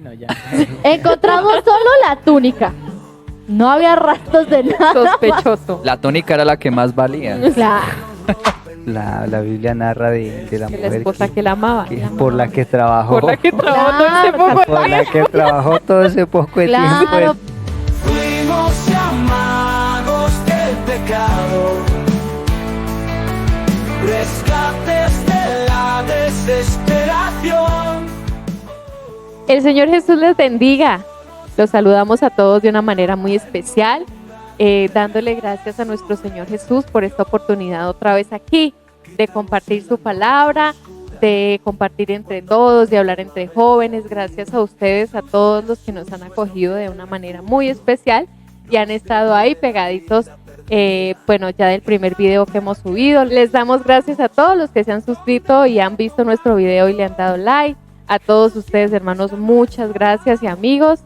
No, ya. Encontramos solo la túnica. No había rastros de nada más. Sospechoso. La túnica era la que más valía. Claro. La Biblia narra de la Que la mujer esposa que la amaba. por la que trabajó. Por la que trabajó todo ese Claro, poco de por la que trabajó todo ese poco de Claro. tiempo. Fuimos llamados del pecado, rescates de la desesperación. El Señor Jesús les bendiga. Los saludamos a todos de una manera muy especial, dándole gracias a nuestro Señor Jesús por esta oportunidad otra vez aquí, de compartir su palabra, de compartir entre todos, de hablar entre jóvenes. Gracias a ustedes, a todos los que nos han acogido de una manera muy especial y han estado ahí pegaditos, ya del primer video que hemos subido. Les damos gracias a todos los que se han suscrito y han visto nuestro video y le han dado like. A todos ustedes, hermanos, muchas gracias y amigos.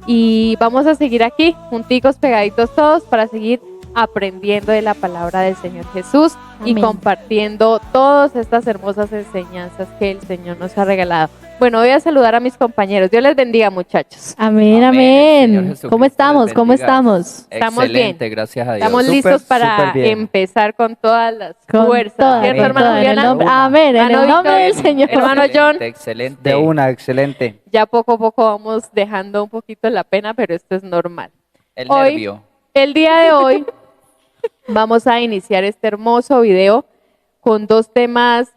Y vamos a seguir aquí, junticos, pegaditos todos, para seguir aprendiendo de la palabra del Señor Jesús. Amén. Y compartiendo todas estas hermosas enseñanzas que el Señor nos ha regalado. Bueno, voy a saludar a mis compañeros. Dios les bendiga, muchachos. Amén, Amén. El Señor amén. Jesucristo ¿Cómo estamos? les ¿Cómo bendiga. estamos? Estamos Excelente, bien. gracias a Dios. Estamos Súper, listos para súper bien. empezar con todas las Con fuerzas. toda, ¿Cierto, con hermano toda, en el Juliana? nombre- Amén, en Hermano el nombre del Víctor, Señor. hermano John. Excelente. De una, excelente. Ya poco a poco vamos dejando un poquito la pena, pero esto es normal. El Hoy- nervio. El día de hoy vamos a iniciar este hermoso video con dos temas,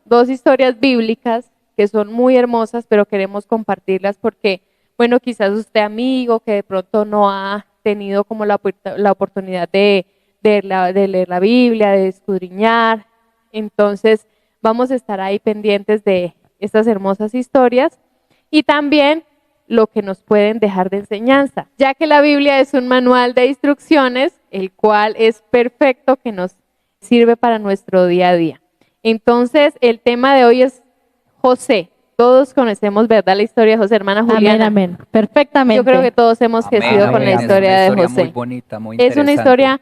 dos historias bíblicas que son muy hermosas, pero queremos compartirlas porque, quizás usted amigo que de pronto no ha tenido como la oportunidad de leer la Biblia, de escudriñar. Entonces vamos a estar ahí pendientes de estas hermosas historias y también lo que nos pueden dejar de enseñanza, ya que la Biblia es un manual de instrucciones, el cual es perfecto, que nos sirve para nuestro día a día. Entonces, el tema de hoy es José. Todos conocemos, ¿verdad?, la historia de José, hermana Juliana. Amén, amén. Perfectamente. Yo creo que todos hemos Amén, crecido con amén. la historia de Es una José. muy bonita, muy Es una interesante. historia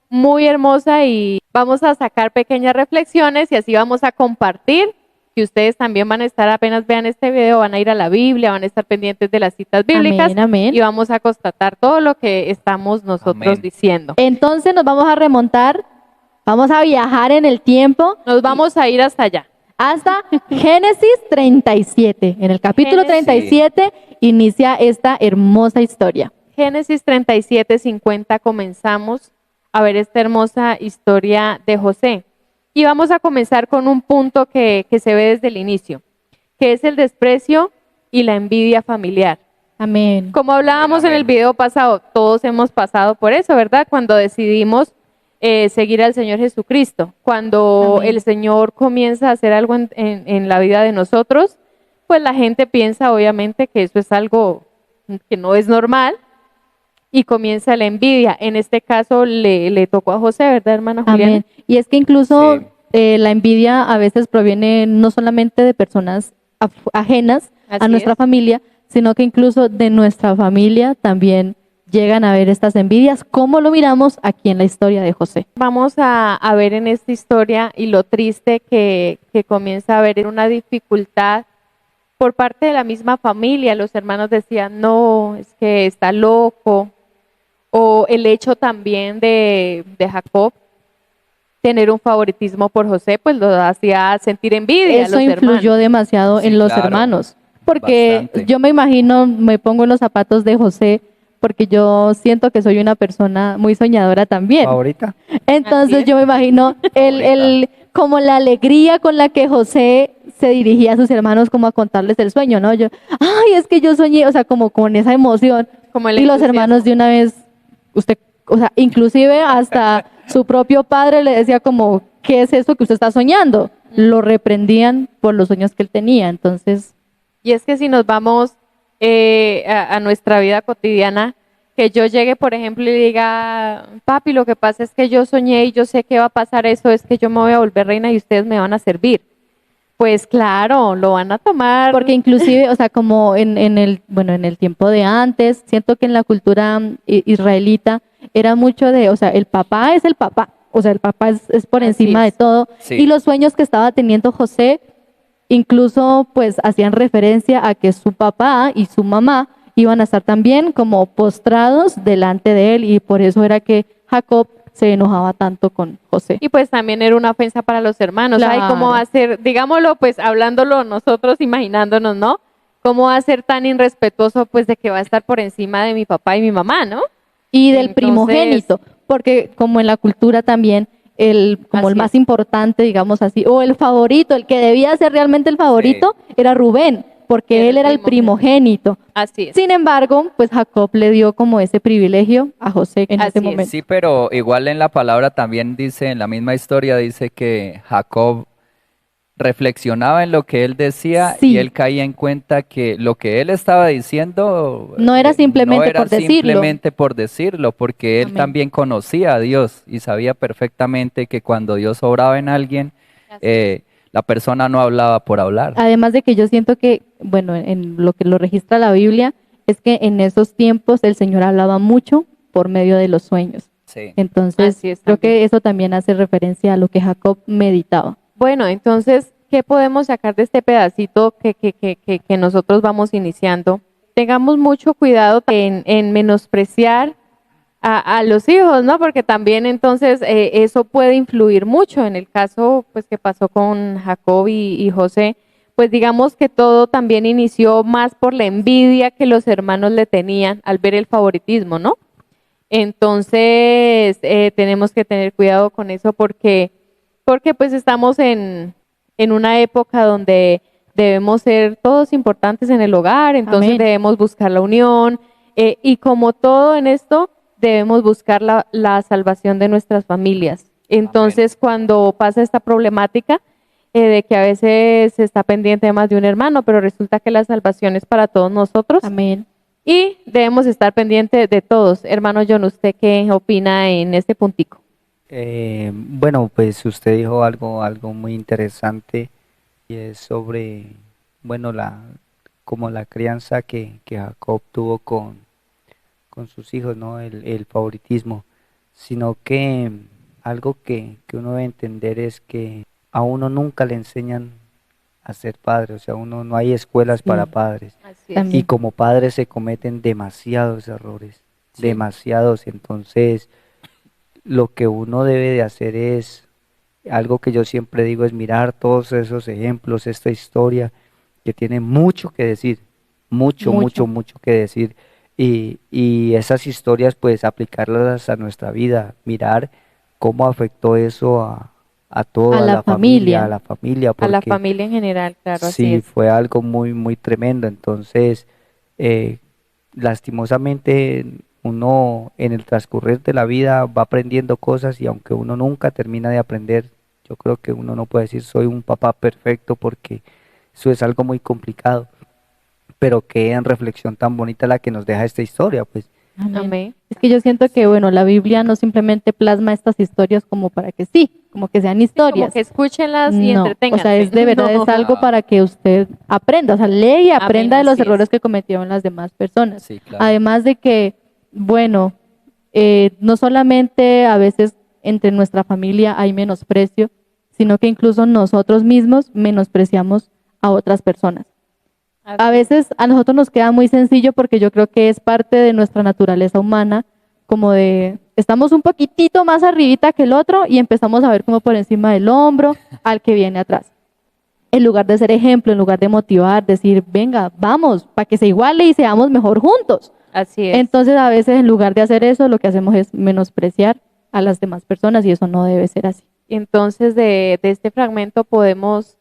muy hermosa y vamos a sacar pequeñas reflexiones y así vamos a compartir, que ustedes también van a estar, apenas vean este video, van a ir a la Biblia, van a estar pendientes de las citas bíblicas Amén, amén. y vamos a constatar todo lo que estamos nosotros Amén. diciendo. Entonces nos vamos a remontar, vamos a viajar en el tiempo Nos vamos a ir hasta allá. hasta Génesis 37. En el capítulo Génesis. 37 inicia esta hermosa historia. Génesis 37:50 comenzamos a ver esta hermosa historia de José. Y vamos a comenzar con un punto que se ve desde el inicio, que es el desprecio y la envidia familiar. Amén. Como hablábamos Amén. en el video pasado, todos hemos pasado por eso, ¿verdad? Cuando decidimos seguir al Señor Jesucristo, cuando Amén. el Señor comienza a hacer algo en la vida de nosotros, pues la gente piensa obviamente que eso es algo que no es normal y comienza la envidia. En este caso le tocó a José, ¿verdad, hermana Juliana? Amén. Y es que incluso Sí. la envidia a veces proviene no solamente de personas ajenas Así a nuestra es. familia, sino que incluso de nuestra familia también llegan a ver estas envidias, como lo miramos aquí en la historia de José. Vamos a ver en esta historia y lo triste que comienza a haber una dificultad por parte de la misma familia. Los hermanos decían, no, es que está loco. O el hecho también de Jacob tener un favoritismo por José, pues lo hacía sentir envidia a Eso los influyó hermanos. demasiado Sí, en los claro. hermanos, porque Bastante. yo me imagino, me pongo en los zapatos de José, porque yo siento que soy una persona muy soñadora también. ¿Favorita? Así Entonces es. yo me imagino como la alegría con la que José se dirigía a sus hermanos como a contarles el sueño, ¿no? Yo, ay, es que yo soñé, o sea, como con esa emoción. Como el Y los entusiasmo. hermanos de una vez, o sea, inclusive hasta su propio padre le decía como, ¿qué es eso que usted está soñando? Lo reprendían por los sueños que él tenía. Entonces, Y es que si nos vamos a nuestra vida cotidiana, que yo llegue, por ejemplo, y diga, papi, lo que pasa es que yo soñé y yo sé que va a pasar eso, es que yo me voy a volver reina y ustedes me van a servir. Pues claro, lo van a tomar. porque inclusive, o sea, como en el tiempo de antes, siento que en la cultura israelita era mucho de, o sea, el papá es el papá, o sea, el papá es por Así encima es. de todo. Sí. Y los sueños que estaba teniendo José incluso pues hacían referencia a que su papá y su mamá iban a estar también como postrados delante de él y por eso era que Jacob se enojaba tanto con José. Y pues también era una ofensa para los hermanos. Ay, ¿cómo va a ser, digámoslo, pues hablándolo nosotros, imaginándonos, ¿no? ¿Cómo va a ser tan irrespetuoso, pues, de que va a estar por encima de mi papá y mi mamá, ¿no? Y del Entonces- primogénito, porque como en la cultura también, como el Así más es. importante, digamos así, o el favorito, el que debía ser realmente el favorito, era Rubén, porque Era él el era el primogénito. Así es. Sin embargo, pues Jacob le dio como ese privilegio a José en Así ese es. momento. Sí, pero igual en la palabra también dice, en la misma historia dice que Jacob reflexionaba en lo que él decía Sí. y él caía en cuenta que lo que él estaba diciendo No era simplemente no era por decirlo. simplemente por decirlo, porque él Amén. también conocía a Dios y sabía perfectamente que cuando Dios obraba en alguien, la persona no hablaba por hablar. Además de que yo siento que, bueno, en lo que lo registra la Biblia, es que en esos tiempos el Señor hablaba mucho por medio de los sueños. Sí. Entonces, Así es creo también. que eso también hace referencia a lo que Jacob meditaba. Bueno, entonces, ¿qué podemos sacar de este pedacito que nosotros vamos iniciando? Tengamos mucho cuidado en menospreciar a los hijos, ¿no? Porque también entonces eso puede influir mucho en el caso pues que pasó con Jacob y José. Pues digamos que todo también inició más por la envidia que los hermanos le tenían al ver el favoritismo, ¿no? Entonces tenemos que tener cuidado con eso porque pues estamos en una época donde debemos ser todos importantes en el hogar, entonces Amén. debemos buscar la unión y como todo en esto, debemos buscar la salvación de nuestras familias. Entonces, cuando pasa esta problemática de que a veces se está pendiente más de un hermano, pero resulta que la salvación es para todos nosotros Amén. y debemos estar pendientes de todos. Hermano John, ¿usted qué opina en este puntico? Bueno, pues usted dijo algo muy interesante y es sobre, bueno, como la crianza que Jacob tuvo con sus hijos, ¿no? El favoritismo, sino que algo que uno debe entender es que a uno nunca le enseñan a ser padre, o sea, uno no hay escuelas para Sí. padres. Así También. Y como padres se cometen demasiados errores, demasiados. Entonces, lo que uno debe de hacer es, algo que yo siempre digo es mirar todos esos ejemplos, esta historia que tiene mucho que decir, mucho que decir. Y esas historias pues aplicarlas a nuestra vida, mirar cómo afectó eso a toda A la la familia, familia. a la familia, A la porque familia en general, claro, así sí, es. fue algo muy tremendo. Entonces, lastimosamente, uno en el transcurrir de la vida va aprendiendo cosas y aunque uno nunca termina de aprender, yo creo que uno no puede decir soy un papá perfecto porque eso es algo muy complicado. Pero qué en reflexión tan bonita la que nos deja esta historia, pues. Amén. Amén. Es que yo siento que, bueno, la Biblia no simplemente plasma estas historias como para que sí, como que sean historias. Como que escúchenlas y No, o entreténganse. sea, es de verdad No. es algo para que usted aprenda, o sea, lee y aprenda de los así es. errores que cometieron las demás personas. Sí, claro. Además de que, bueno, no solamente a veces entre nuestra familia hay menosprecio, sino que incluso nosotros mismos menospreciamos a otras personas. A veces a nosotros nos queda muy sencillo porque yo creo que es parte de nuestra naturaleza humana, como de, estamos un poquitito más arribita que el otro y empezamos a ver como por encima del hombro al que viene atrás. En lugar de ser ejemplo, en lugar de motivar, decir, venga, vamos, para que se iguale y seamos mejor juntos. Así es. Entonces a veces en lugar de hacer eso, lo que hacemos es menospreciar a las demás personas y eso no debe ser así. Entonces, de este fragmento podemos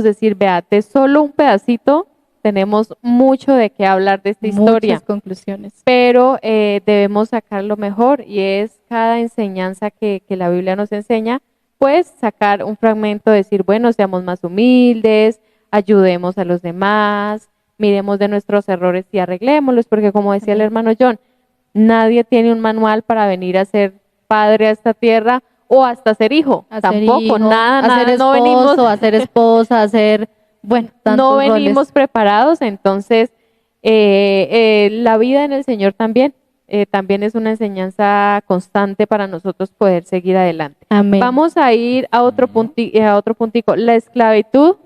decir, vea, de solo un pedacito tenemos mucho de qué hablar de esta historia, Muchas conclusiones. pero debemos sacar lo mejor y es cada enseñanza que la Biblia nos enseña, pues sacar un fragmento, decir, bueno, seamos más humildes, ayudemos a los demás, miremos de nuestros errores y arreglémoslos, porque como decía el hermano John, nadie tiene un manual para venir a ser padre a esta tierra o hasta ser hijo, A ser tampoco, hijo, nada, a ser no esposo, venimos, a ser esposa, a ser, bueno, tantos no roles. venimos preparados, entonces la vida en el Señor también es una enseñanza constante para nosotros poder seguir adelante. Amén. Vamos a ir a otro puntico. La esclavitud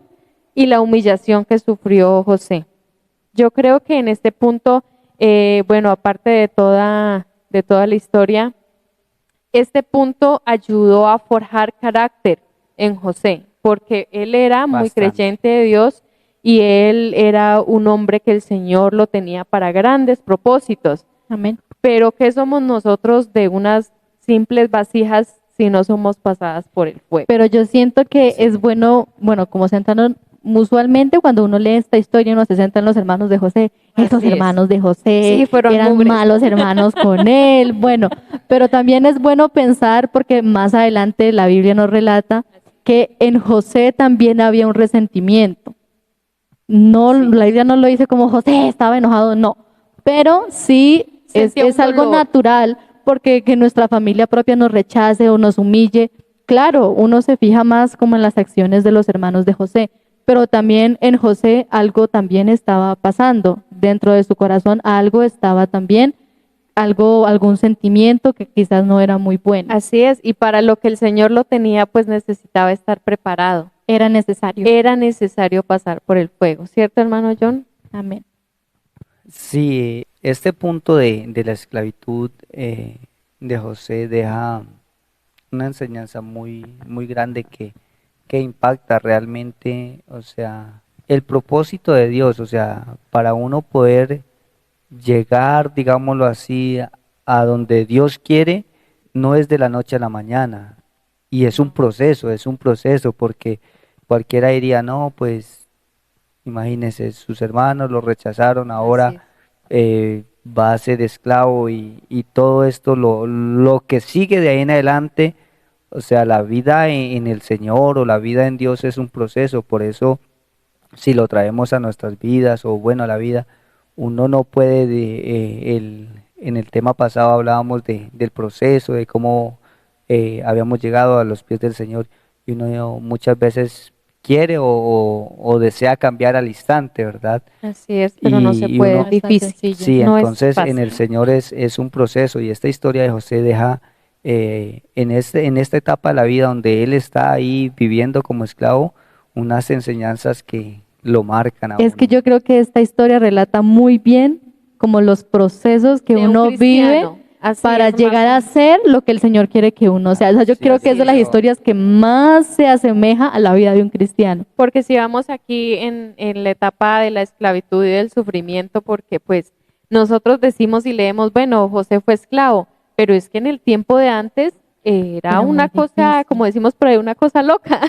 y la humillación que sufrió José. Yo creo que en este punto, bueno, aparte de toda la historia, este punto ayudó a forjar carácter en José, porque él era muy Bastante. creyente de Dios y él era un hombre que el Señor lo tenía para grandes propósitos. Amén. Pero ¿qué somos nosotros de unas simples vasijas si no somos pasadas por el fuego? Pero yo siento que es bueno, como centrarnos, usualmente cuando uno lee esta historia uno se centra en los hermanos de José. Esos Así es. hermanos de José Sí, fueron eran mugres. malos hermanos con él. Bueno, pero también es bueno pensar, porque más adelante la Biblia nos relata que en José también había un resentimiento. No, Sí. la Biblia no lo dice como José estaba enojado, no. Pero sí Sentía un es algo dolor. natural, porque que nuestra familia propia nos rechace o nos humille. Claro, uno se fija más como en las acciones de los hermanos de José, pero también en José algo también estaba pasando. Dentro de su corazón algo estaba también, algún sentimiento que quizás no era muy bueno. Así es, y para lo que el Señor lo tenía, pues necesitaba estar preparado. Era necesario. Era necesario pasar por el fuego, ¿cierto, hermano John? Amén. Sí, este punto de la esclavitud de José deja una enseñanza muy, muy grande que impacta realmente, o sea, el propósito de Dios, o sea, para uno poder llegar, digámoslo así, a donde Dios quiere, no es de la noche a la mañana. Y es un proceso, porque cualquiera diría, no, pues imagínense, sus hermanos lo rechazaron, ahora Así es. va a ser esclavo y todo esto, lo que sigue de ahí en adelante, o sea, la vida en el Señor o la vida en Dios es un proceso, por eso si lo traemos a nuestras vidas o bueno, a la vida, uno no puede, en el tema pasado hablábamos del proceso, de cómo habíamos llegado a los pies del Señor y uno muchas veces quiere o desea cambiar al instante, ¿verdad? Así es, pero no se Y puede, uno- es difícil. sencillo. Sí, No es entonces en fácil. el Señor es un proceso y esta historia de José deja en esta etapa de la vida donde él está ahí viviendo como esclavo unas enseñanzas que lo marcan a Es que uno. yo creo que esta historia relata muy bien como los procesos que De un uno vive cristiano. Así para es, llegar a hermano. ser lo que el Señor quiere que uno sea. O sea, yo Sí, creo que es de las así es. historias que más se asemeja a la vida de un cristiano. Porque si vamos aquí en la etapa de la esclavitud y del sufrimiento, porque pues nosotros decimos y leemos, bueno, José fue esclavo, pero es que en el tiempo de antes era Era muy una cosa, difícil. como decimos por ahí, una cosa loca,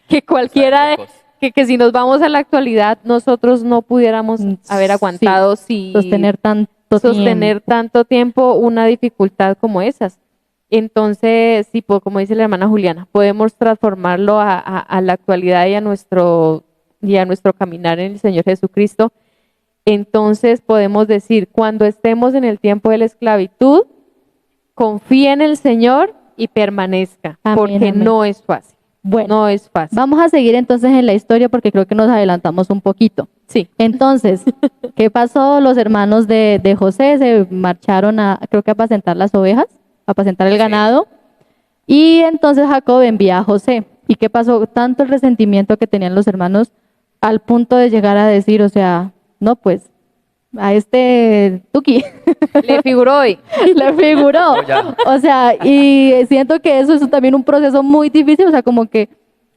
que cualquiera, que si nos vamos a la actualidad, nosotros no pudiéramos haber Sí, aguantado si sostener tanto sostener tiempo. tanto tiempo una dificultad como esas. Entonces, sí, como dice la hermana Juliana, podemos transformarlo a la actualidad y a nuestro caminar en el Señor Jesucristo. Entonces podemos decir, cuando estemos en el tiempo de la esclavitud, confía en el Señor y permanezca, Amén, porque amén. no es fácil. Bueno, No es fácil. vamos a seguir entonces en la historia porque creo que nos adelantamos un poquito. Sí. Entonces, ¿qué pasó? Los hermanos de José se marcharon creo que a apacentar las ovejas, a apacentar el Sí. ganado. Y entonces Jacob envía a José. ¿Y qué pasó? Tanto el resentimiento que tenían los hermanos al punto de llegar a decir, o sea, no, pues, a este Tuki Le figuró hoy. le figuró. Ya. O sea, y siento que eso es también un proceso muy difícil, o sea, como que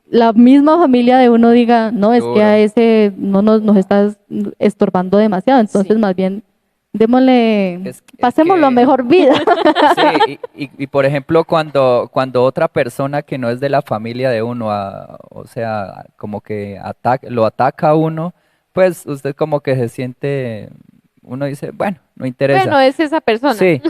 la misma familia de uno diga, no, es que Duro. a ese no nos estás estorbando demasiado, entonces Sí. más bien démosle, Es pasémoslo a que- mejor vida. Sí, y por ejemplo, cuando otra persona que no es de la familia de uno, o sea, como que lo ataca a uno, pues usted como que se siente, uno dice, bueno, no interesa. Bueno, es esa persona. Sí,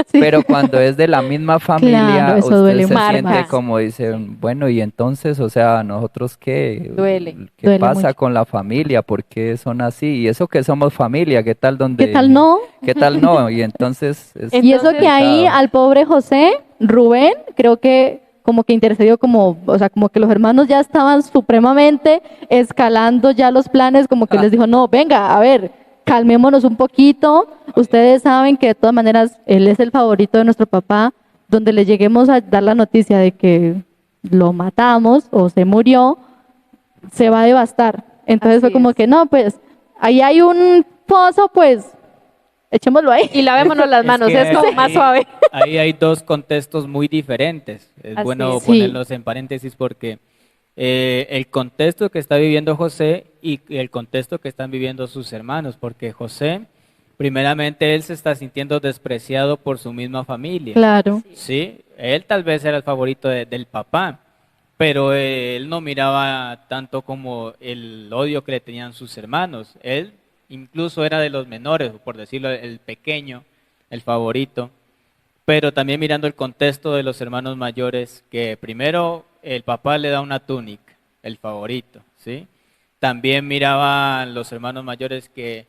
Sí. pero cuando es de la misma familia, Claro, eso usted duele se mucho siente más. como dice, bueno, y entonces, o sea, nosotros qué, Duele. ¿qué Duele pasa mucho. con la familia? ¿Por qué son así? Y eso que somos familia, ¿qué tal donde? ¿Qué tal no? ¿Qué tal no? Y entonces es Y eso que ahí complicado. al pobre José, Rubén, creo que como que intercedió como, o sea, como que los hermanos ya estaban supremamente escalando ya los planes, como que les dijo, no, venga, a ver, calmémonos un poquito. Ustedes saben que de todas maneras él es el favorito de nuestro papá, donde le lleguemos a dar la noticia de que lo matamos o se murió, se va a devastar. Entonces Así fue como es. que no, pues ahí hay un pozo, pues echémoslo ahí. Y lavémonos las Es manos, que es como más ahí- suave. Ahí hay dos contextos muy diferentes. Es Así bueno es. Sí. ponerlos en paréntesis porque el contexto que está viviendo José y el contexto que están viviendo sus hermanos, porque José, primeramente, él se está sintiendo despreciado por su misma familia. Claro. Sí, él tal vez era el favorito del papá, pero él no miraba tanto como el odio que le tenían sus hermanos. Él incluso era de los menores, por decirlo, el pequeño, el favorito. Pero también mirando el contexto de los hermanos mayores, que primero el papá le da una túnica, el favorito, ¿sí? También miraban los hermanos mayores que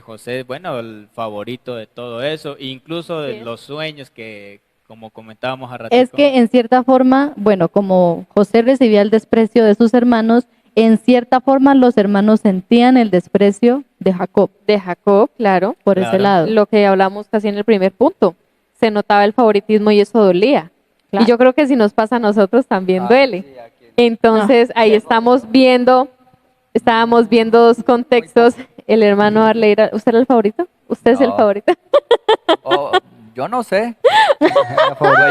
José, bueno, el favorito de todo eso, incluso de Sí. los sueños que, como comentábamos a ratito. Es que en cierta forma, bueno, como José recibía el desprecio de sus hermanos, en cierta forma los hermanos sentían el desprecio de Jacob De Jacob, claro. por ese Claro. lado. Lo que hablamos casi en el primer punto. Se notaba el favoritismo y eso dolía. Claro. Y yo creo que si nos pasa a nosotros también duele. Entonces ahí estábamos viendo dos contextos. El hermano Arleira, ¿usted era el favorito? ¿Usted es el No. favorito? Oh, yo no sé.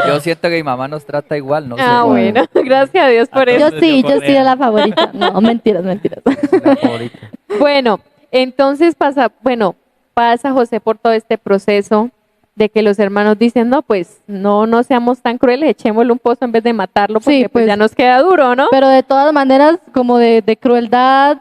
Yo siento que mi mamá nos trata igual, no sé. Ah, bueno, gracias a Dios por A eso. Yo Entonces, sí, yo yo sí era Lea. la favorita. No, mentiras, mentiras. La favorita. Bueno, entonces pasa José por todo este proceso de que los hermanos dicen, no, pues no seamos tan crueles, echémosle un pozo en vez de matarlo porque Sí, pues pues, ya nos queda duro, ¿no? Pero de todas maneras, como de crueldad,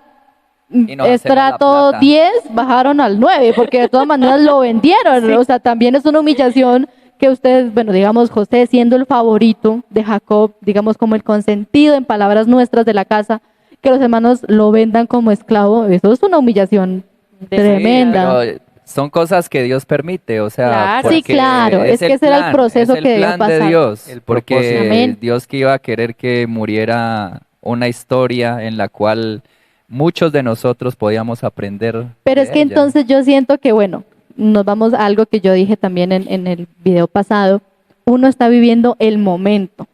Y nos hacemos la estrato plata. 10 bajaron al 9, porque de todas maneras lo vendieron. O sea, también es una humillación que ustedes, bueno, digamos, José siendo el favorito de Jacob, digamos, como el consentido en palabras nuestras de la casa, que los hermanos lo vendan como esclavo, eso es una humillación tremenda. Pero son cosas que Dios permite, o sea, Claro. Sí, porque claro, es que el ese era el proceso es el que debió plan pasar. de Dios, El porque propósito. Amén. Dios que iba a querer que muriera una historia en la cual muchos de nosotros podíamos aprender. Pero de es que ella. entonces yo siento que, bueno, nos vamos a algo que yo dije también en el video pasado, uno está viviendo el momento.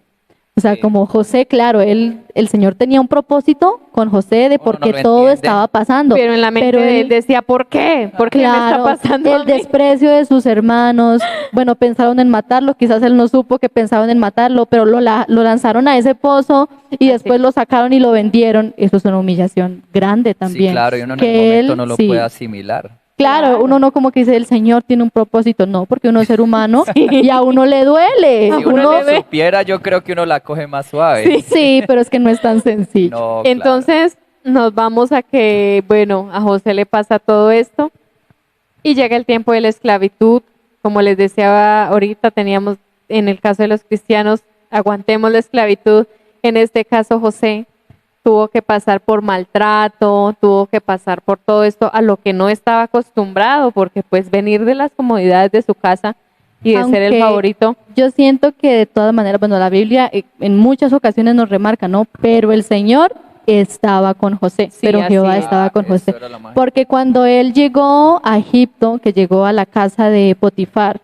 O sea, Sí. como José, claro, el Señor tenía un propósito con José de Uno por no qué lo todo entiende. estaba pasando. Pero en la mente Pero de él decía, ¿por qué? ¿Por qué me está Claro, pasando a el mí? desprecio de sus hermanos, bueno, pensaron en matarlo, quizás él no supo que pensaban en matarlo, pero lo lanzaron a ese pozo y después lo sacaron y lo vendieron. Eso es una humillación grande también. Sí, claro, y uno en que el momento él, no lo sí. puede asimilar. Claro, Claro. uno no como que dice el Señor tiene un propósito, no, porque uno es ser humano y a uno le duele. Si uno Uno, lo supiera, yo creo que uno la coge más suave. sí, pero es que no es tan sencillo. No, claro. Entonces nos vamos a que, bueno, a José le pasa todo esto y llega el tiempo de la esclavitud. Como les decía ahorita, teníamos en el caso de los cristianos, aguantemos la esclavitud. En este caso, José tuvo que pasar por maltrato, tuvo que pasar por todo esto a lo que no estaba acostumbrado, porque pues venir de las comodidades de su casa y de ser el Aunque favorito. Yo siento que de todas maneras, bueno, la Biblia en muchas ocasiones nos remarca, ¿no? Pero el Señor estaba con José, Sí, pero así Jehová es. estaba con Eso José. era lo más- Porque cuando él llegó a Egipto, que llegó a la casa de Potifar,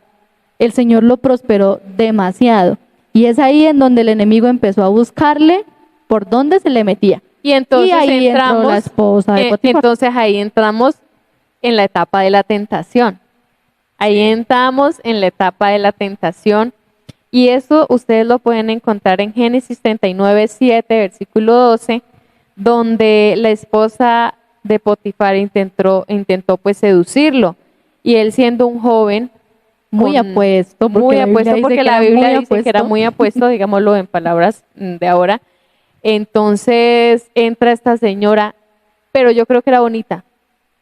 el Señor lo prosperó demasiado. Y es ahí en donde el enemigo empezó a buscarle por dónde se le metía. Y entonces y ahí entró entramos, la esposa de Potifar. entonces ahí entramos en la etapa de la tentación. Ahí entramos en la etapa de la tentación. Y eso ustedes lo pueden encontrar en Génesis 39, 7, versículo 12, donde la esposa de Potifar intentó pues seducirlo. Y él siendo un joven, Muy con- apuesto. Porque muy la Biblia apuesto, dice porque que la era Biblia muy dice que era apuesto. muy apuesto, digámoslo en palabras de ahora. Entonces entra esta señora, pero yo creo que era bonita.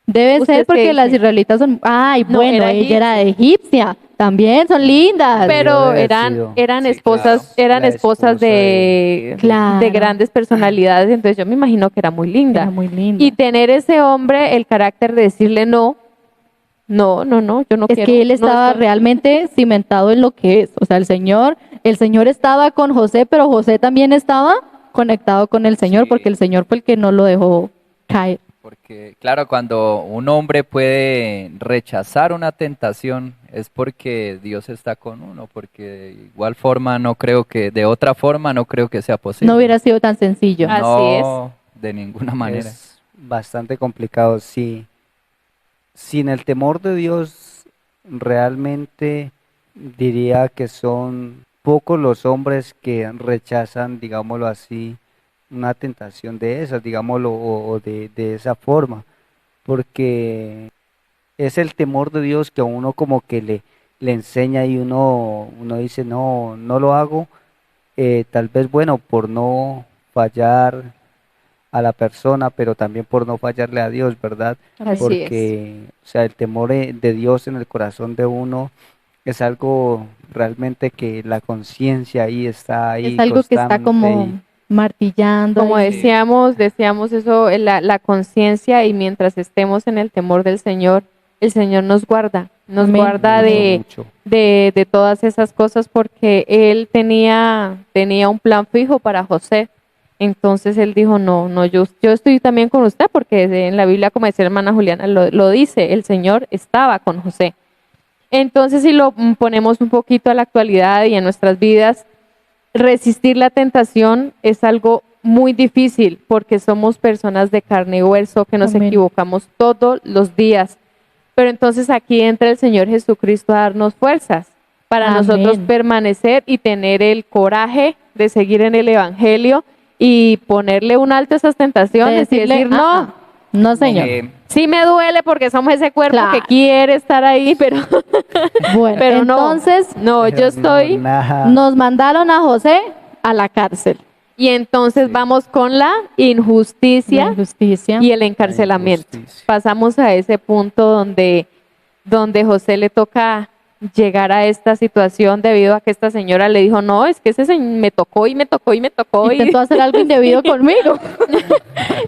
Debe ¿Ustedes ser qué porque las dicen? israelitas son... Ay, No, bueno, era ella era egipcia. También son lindas. Pero haber eran, sido. eran Sí, esposas, claro. eran La esposas esposa de, Claro. de grandes personalidades, entonces yo me imagino que era muy linda. Era muy linda. Y tener ese hombre el carácter de decirle no, yo no Es quiero. que él no estaba estoy- realmente cimentado en lo que es. O sea, el Señor estaba con José, pero José también estaba conectado con el Señor, Sí. porque el Señor fue el que no lo dejó caer. Porque, claro, cuando un hombre puede rechazar una tentación es porque Dios está con uno, porque de otra forma no creo que sea posible. No hubiera sido tan sencillo. Así No, de ninguna manera. Es bastante complicado. Sí, sin el temor de Dios, realmente diría que son pocos los hombres que rechazan, digámoslo así, una tentación de esas, digámoslo, o de esa forma, porque es el temor de Dios que a uno como que le enseña y uno dice, no, no lo hago, tal vez, bueno, por no fallar a la persona, pero también por no fallarle a Dios, ¿verdad? Así es. Porque, o sea, el temor de Dios en el corazón de uno es algo realmente que la conciencia ahí está ahí Es algo que está constante como y martillando. Como ahí. decíamos eso, la conciencia, y mientras estemos en el temor del Señor, el Señor nos nos Amén. guarda mucho. de todas esas cosas, porque Él tenía un plan fijo para José. Entonces Él dijo, no, no, yo estoy también con usted, porque en la Biblia, como decía la hermana Juliana, lo dice, el Señor estaba con José. Entonces, si lo ponemos un poquito a la actualidad y a nuestras vidas, resistir la tentación es algo muy difícil, porque somos personas de carne y hueso que nos Amén. equivocamos todos los días. Pero entonces aquí entra el Señor Jesucristo a darnos fuerzas para Amén. nosotros permanecer y tener el coraje de seguir en el Evangelio y ponerle un alto a esas tentaciones y decir, no, no, señor. sí me duele porque somos ese cuerpo Claro. que quiere estar ahí, pero, Bueno, pero no, entonces no, yo Pero no, estoy... nada. nos mandaron a José a la cárcel. Y entonces Sí. vamos con la La injusticia injusticia. y el encarcelamiento. injusticia. Pasamos a ese punto donde José le toca llegar a esta situación debido a que esta señora le dijo, no, es que ese me tocó y me tocó y me tocó. Intentó hacer algo indebido conmigo.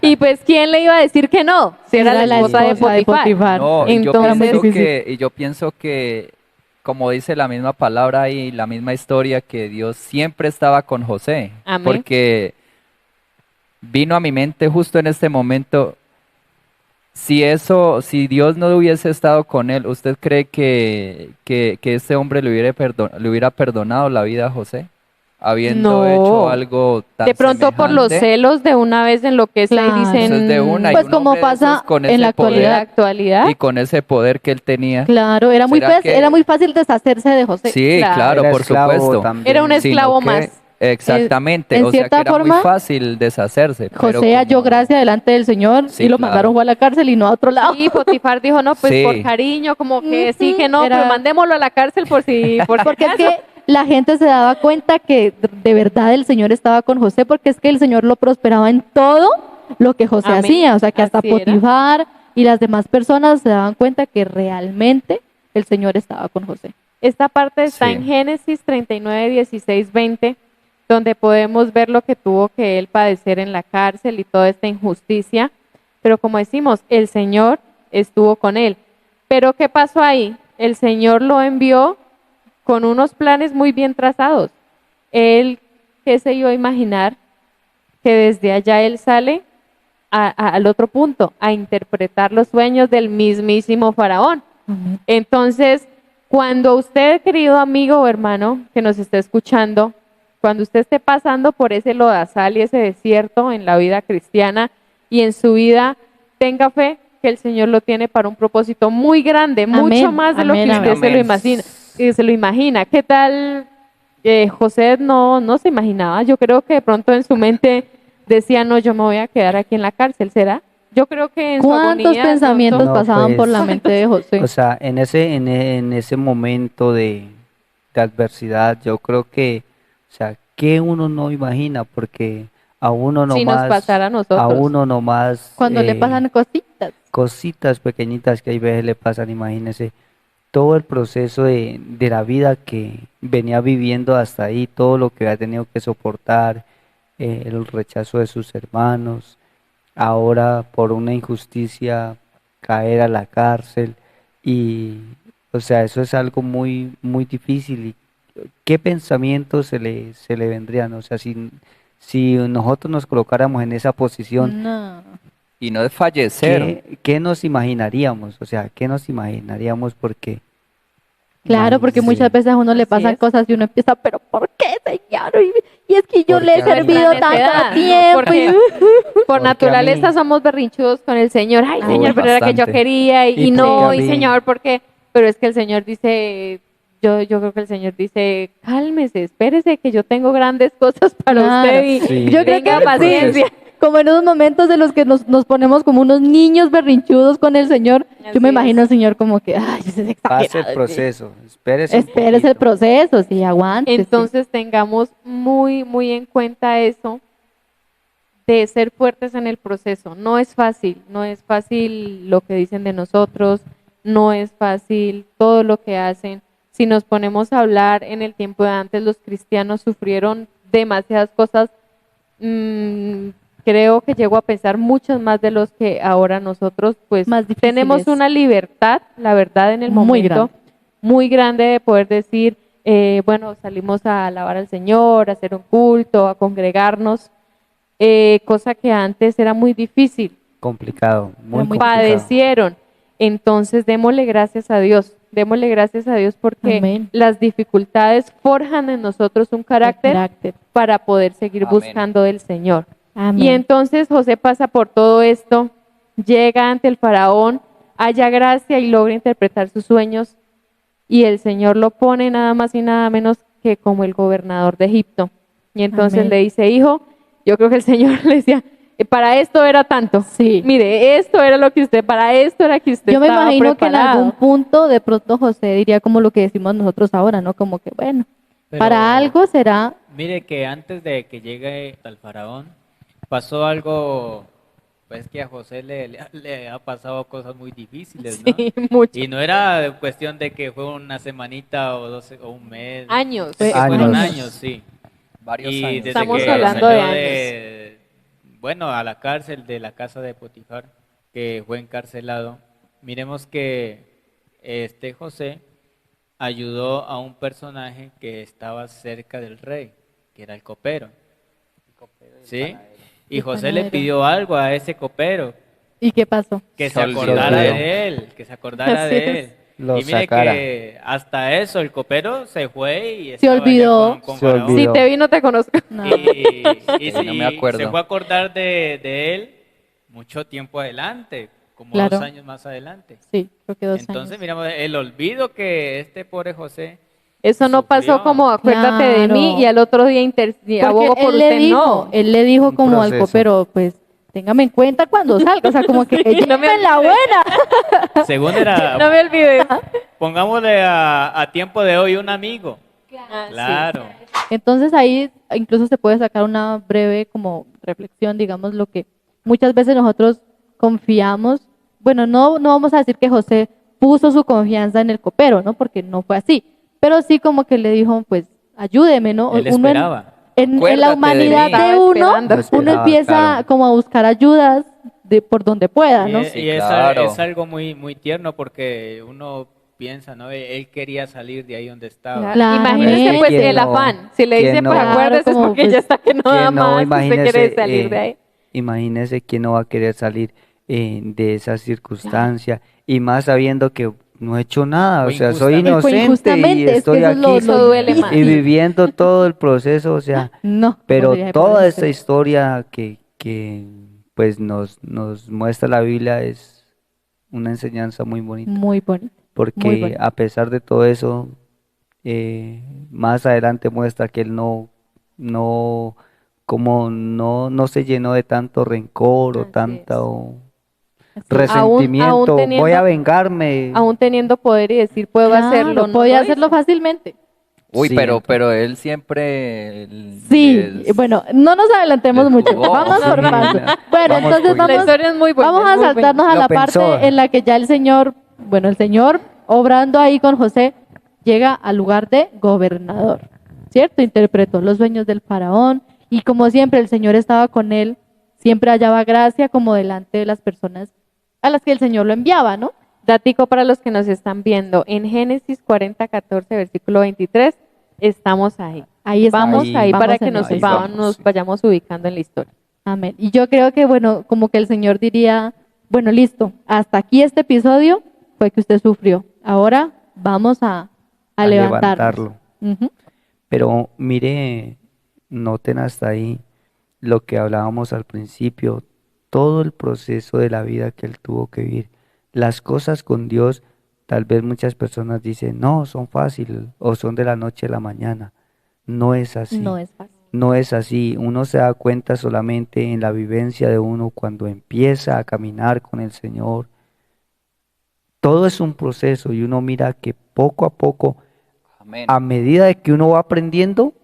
Y pues, ¿quién le iba a decir que no? Si era la esposa de Potifar. No, Entonces- y yo pienso que, como dice la misma palabra y la misma historia, que Dios siempre estaba con José. Amén. Porque vino a mi mente justo en este momento, si Dios no hubiese estado con él, ¿usted cree que este hombre le hubiera perdonado la vida a José? Habiendo No. hecho algo tan De pronto por los semejante. celos de una vez enloquece y Claro. dicen, Eso es de una, y Pues un como hombre de pasa esos con en la ese poder, de la actualidad. actualidad. y con ese poder que él tenía. Claro, era muy, ¿Será que- era muy fácil deshacerse de José. Sí, Claro. claro, Era por esclavo supuesto. también. Era un Sino esclavo que- más. Exactamente, En o sea que cierta era forma, muy fácil deshacerse. pero José halló como- gracia delante del Señor Sí, y lo claro. mandaron fue a la cárcel y no a otro lado. Y Potifar dijo, no, pues Sí. por cariño, como que sí, Ujú, que no, era- pero mandémoslo a la cárcel por si Porque es acaso. que la gente se daba cuenta que de verdad el Señor estaba con José, porque es que el Señor lo prosperaba en todo lo que José Amén. hacía. O sea, que hasta Así era. Potifar y las demás personas se daban cuenta que realmente el Señor estaba con José. Esta parte está Sí. en Génesis 39, 16, 20, donde podemos ver lo que tuvo que él padecer en la cárcel y toda esta injusticia. Pero como decimos, el Señor estuvo con él. Pero ¿qué pasó ahí? El Señor lo envió con unos planes muy bien trazados. Él, ¿qué se iba a imaginar? Que desde allá él sale al otro punto, a interpretar los sueños del mismísimo faraón. Amén. Entonces, cuando usted, querido amigo o hermano que nos está escuchando, cuando usted esté pasando por ese lodazal y ese desierto en la vida cristiana y en su vida, tenga fe que el Señor lo tiene para un propósito muy grande, mucho Amén, más de lo que amén, usted amén. se lo imagina. Se lo imagina. ¿Qué tal? José no se imaginaba. Yo creo que de pronto en su mente decía, no, yo me voy a quedar aquí en la cárcel, ¿será? Yo creo que en su ¿Cuántos agonía, de pensamientos pronto- No, pasaban por pues, la mente de José? O sea, en ese momento de adversidad, yo creo que, o sea, que uno no imagina, porque a uno si nos nomás, pasara a nosotros. a uno nomás, Cuando le pasan cositas. cositas pequeñitas que hay veces le pasan, imagínese, todo el proceso de la vida que venía viviendo hasta ahí, todo lo que había tenido que soportar, el rechazo de sus hermanos, ahora por una injusticia caer a la cárcel y, o sea, eso es algo muy, muy difícil. ¿Y qué pensamientos se le vendrían? O sea, si nosotros nos colocáramos en esa posición, No. Y no es fallecer. ¿qué nos imaginaríamos? O sea, ¿qué nos imaginaríamos? Porque Claro, porque Sí. muchas veces a uno le Así pasan es. cosas y uno empieza, pero ¿por qué, Señor? Y es que yo ¿Por le he qué a mí? servido Nuestra tanto necedad, tiempo. porque por Porque a naturaleza mí- somos berrinchudos con el Señor. Ay, Uy, Señor, pero era que yo bastante. quería y ¿Y por qué no, a y mí? Señor, ¿por qué? Pero es que el Señor dice, yo creo que el Señor dice, cálmese, espérese que yo tengo grandes cosas para Claro. usted y Sí. Yo creo que tenga el paciencia. como en esos momentos de los que nos ponemos como unos niños berrinchudos con el Señor, yo Así me es. imagino al Señor como que, ay, ese es Pase exagerado. el proceso, espérese un Espérese el poquito. proceso, sí, aguante. sí. Entonces tengamos muy, muy en cuenta eso de ser fuertes en el proceso. No es fácil lo que dicen de nosotros, no es fácil todo lo que hacen. Si nos ponemos a hablar en el tiempo de antes, los cristianos sufrieron demasiadas cosas. Creo que llego a pensar muchas más de los que ahora nosotros, pues, Más difíciles. tenemos una libertad, la verdad, en el Muy momento grande. muy grande de poder decir, bueno, salimos a alabar al Señor, a hacer un culto, a congregarnos, cosa que antes era muy difícil, Complicado, muy muy complicado. padecieron. Entonces, démosle gracias a Dios porque Amén. las dificultades forjan en nosotros un carácter para poder seguir Amén. buscando del Señor. Amén. Y entonces José pasa por todo esto, llega ante el faraón, halla gracia y logra interpretar sus sueños y el Señor lo pone nada más y nada menos que como el gobernador de Egipto. Y entonces Amén. le dice, hijo, yo creo que el Señor le decía, para esto era tanto. Sí. Mire, esto era lo que para esto era que usted Yo me estaba imagino que en preparado. algún punto de pronto José diría como lo que decimos nosotros ahora, ¿no? Como que bueno, Pero para algo será. Mire que antes de que llegue al faraón, pasó algo, pues que a José le ha pasado cosas muy difíciles, ¿no? Sí, mucho. Y no era cuestión de que fue una semanita o o un mes. Años. Es que Fue fueron años. años, sí. Varios Y años. desde Estamos que hablando salió de bueno, a la cárcel de la casa de Potifar, que fue encarcelado, miremos que este José ayudó a un personaje que estaba cerca del rey, que era el copero. ¿Sí? Y El José le panadero. pidió algo a ese copero, ¿Y qué pasó? que Se se olvidó. acordara olvidó. de él, que se acordara Así de es. él. Lo Y mire sacara. que hasta eso el copero se fue y Se estaba allá olvidó. con Se Faraón. olvidó. Si te vi, no te conozco. No. Y No me acuerdo. se fue a acordar de él mucho tiempo adelante, como Claro. 2 años más adelante. Sí, creo que 2 Entonces, años. miramos el olvido que este pobre José, Eso no pasó Sufrió. como acuérdate de Claro. mí y al otro día abogo Porque por él le usted. dijo, No. él le dijo Un como al proceso. copero, pues, téngame en cuenta cuando salga, o sea, como que Sí, no me llévenme la olvide. buena. según era, No me olvides. pongámosle a tiempo de hoy un amigo. Ah, Claro. Entonces ahí incluso se puede sacar una breve como reflexión, digamos, lo que muchas veces nosotros confiamos, bueno, no vamos a decir que José puso su confianza en el copero, ¿no? Porque no fue así, pero sí como que le dijo, pues, ayúdeme, ¿no? Él Uno esperaba. en Acuérdate la de humanidad mí. de Estaba uno, esperando. Lo uno esperaba, empieza claro. como a buscar ayudas de por donde pueda, ¿no? Y Sí, es, claro. es algo muy, muy tierno porque uno piensa, ¿no? Él quería salir de ahí donde estaba. Claro. Imagínese Claramente. pues ¿Quién el no? afán. Si le ¿Quién dice, pues no? acuérdese, es Claro, porque como, ya está que no da ¿Quién no? más, que usted quiere Imagínese, salir de ahí. imagínese quién no va a querer salir de esa circunstancia y más sabiendo que no he hecho nada, o Fue sea, soy injustamente. Fue inocente y injustamente, es que estoy eso es aquí Eso duele más. y viviendo todo el proceso, o sea, No, pero podría toda ponerse. esta historia que pues nos muestra la Biblia es una enseñanza muy bonita, Muy bonito. muy porque bonito. a pesar de todo eso, más adelante muestra que él no se llenó de tanto rencor o Así tanto Así es. resentimiento, voy teniendo- a vengarme. Aún teniendo poder y decir, puedo Claro, hacerlo. No podía lo hacerlo hizo. fácilmente. Uy, Sí, pero él siempre Sí, bueno, no nos adelantemos les mucho. jugó. Vamos por Sí, paso. la- Bueno, vamos entonces por- La vamos, historia es muy buena. vamos a es muy buena. saltarnos a Lo la pensó. parte en la que ya el Señor, bueno, el Señor obrando ahí con José, llega al lugar de gobernador, ¿cierto? Interpretó los sueños del faraón y como siempre el Señor estaba con él, siempre hallaba gracia como delante de las personas a las que el Señor lo enviaba, ¿no? Datico para los que nos están viendo. En Génesis 40, 14, versículo 23, estamos ahí. Ahí estamos, Vamos ahí vamos para que en nos, esa vamos, nos sí. vayamos ubicando en la historia. Amén. Y yo creo que, bueno, como que el Señor diría, bueno, listo, hasta aquí este episodio fue que usted sufrió. Ahora vamos a a levantarnos. levantarlo. Ujú. Pero mire, noten hasta ahí lo que hablábamos al principio, todo el proceso de la vida que él tuvo que vivir. Las cosas con Dios, tal vez muchas personas dicen, no, son fáciles o son de la noche a la mañana. No es así. No es fácil. No es así. Uno se da cuenta solamente en la vivencia de uno cuando empieza a caminar con el Señor. Todo es un proceso y uno mira que poco a poco, Amén. a medida de que uno va aprendiendo,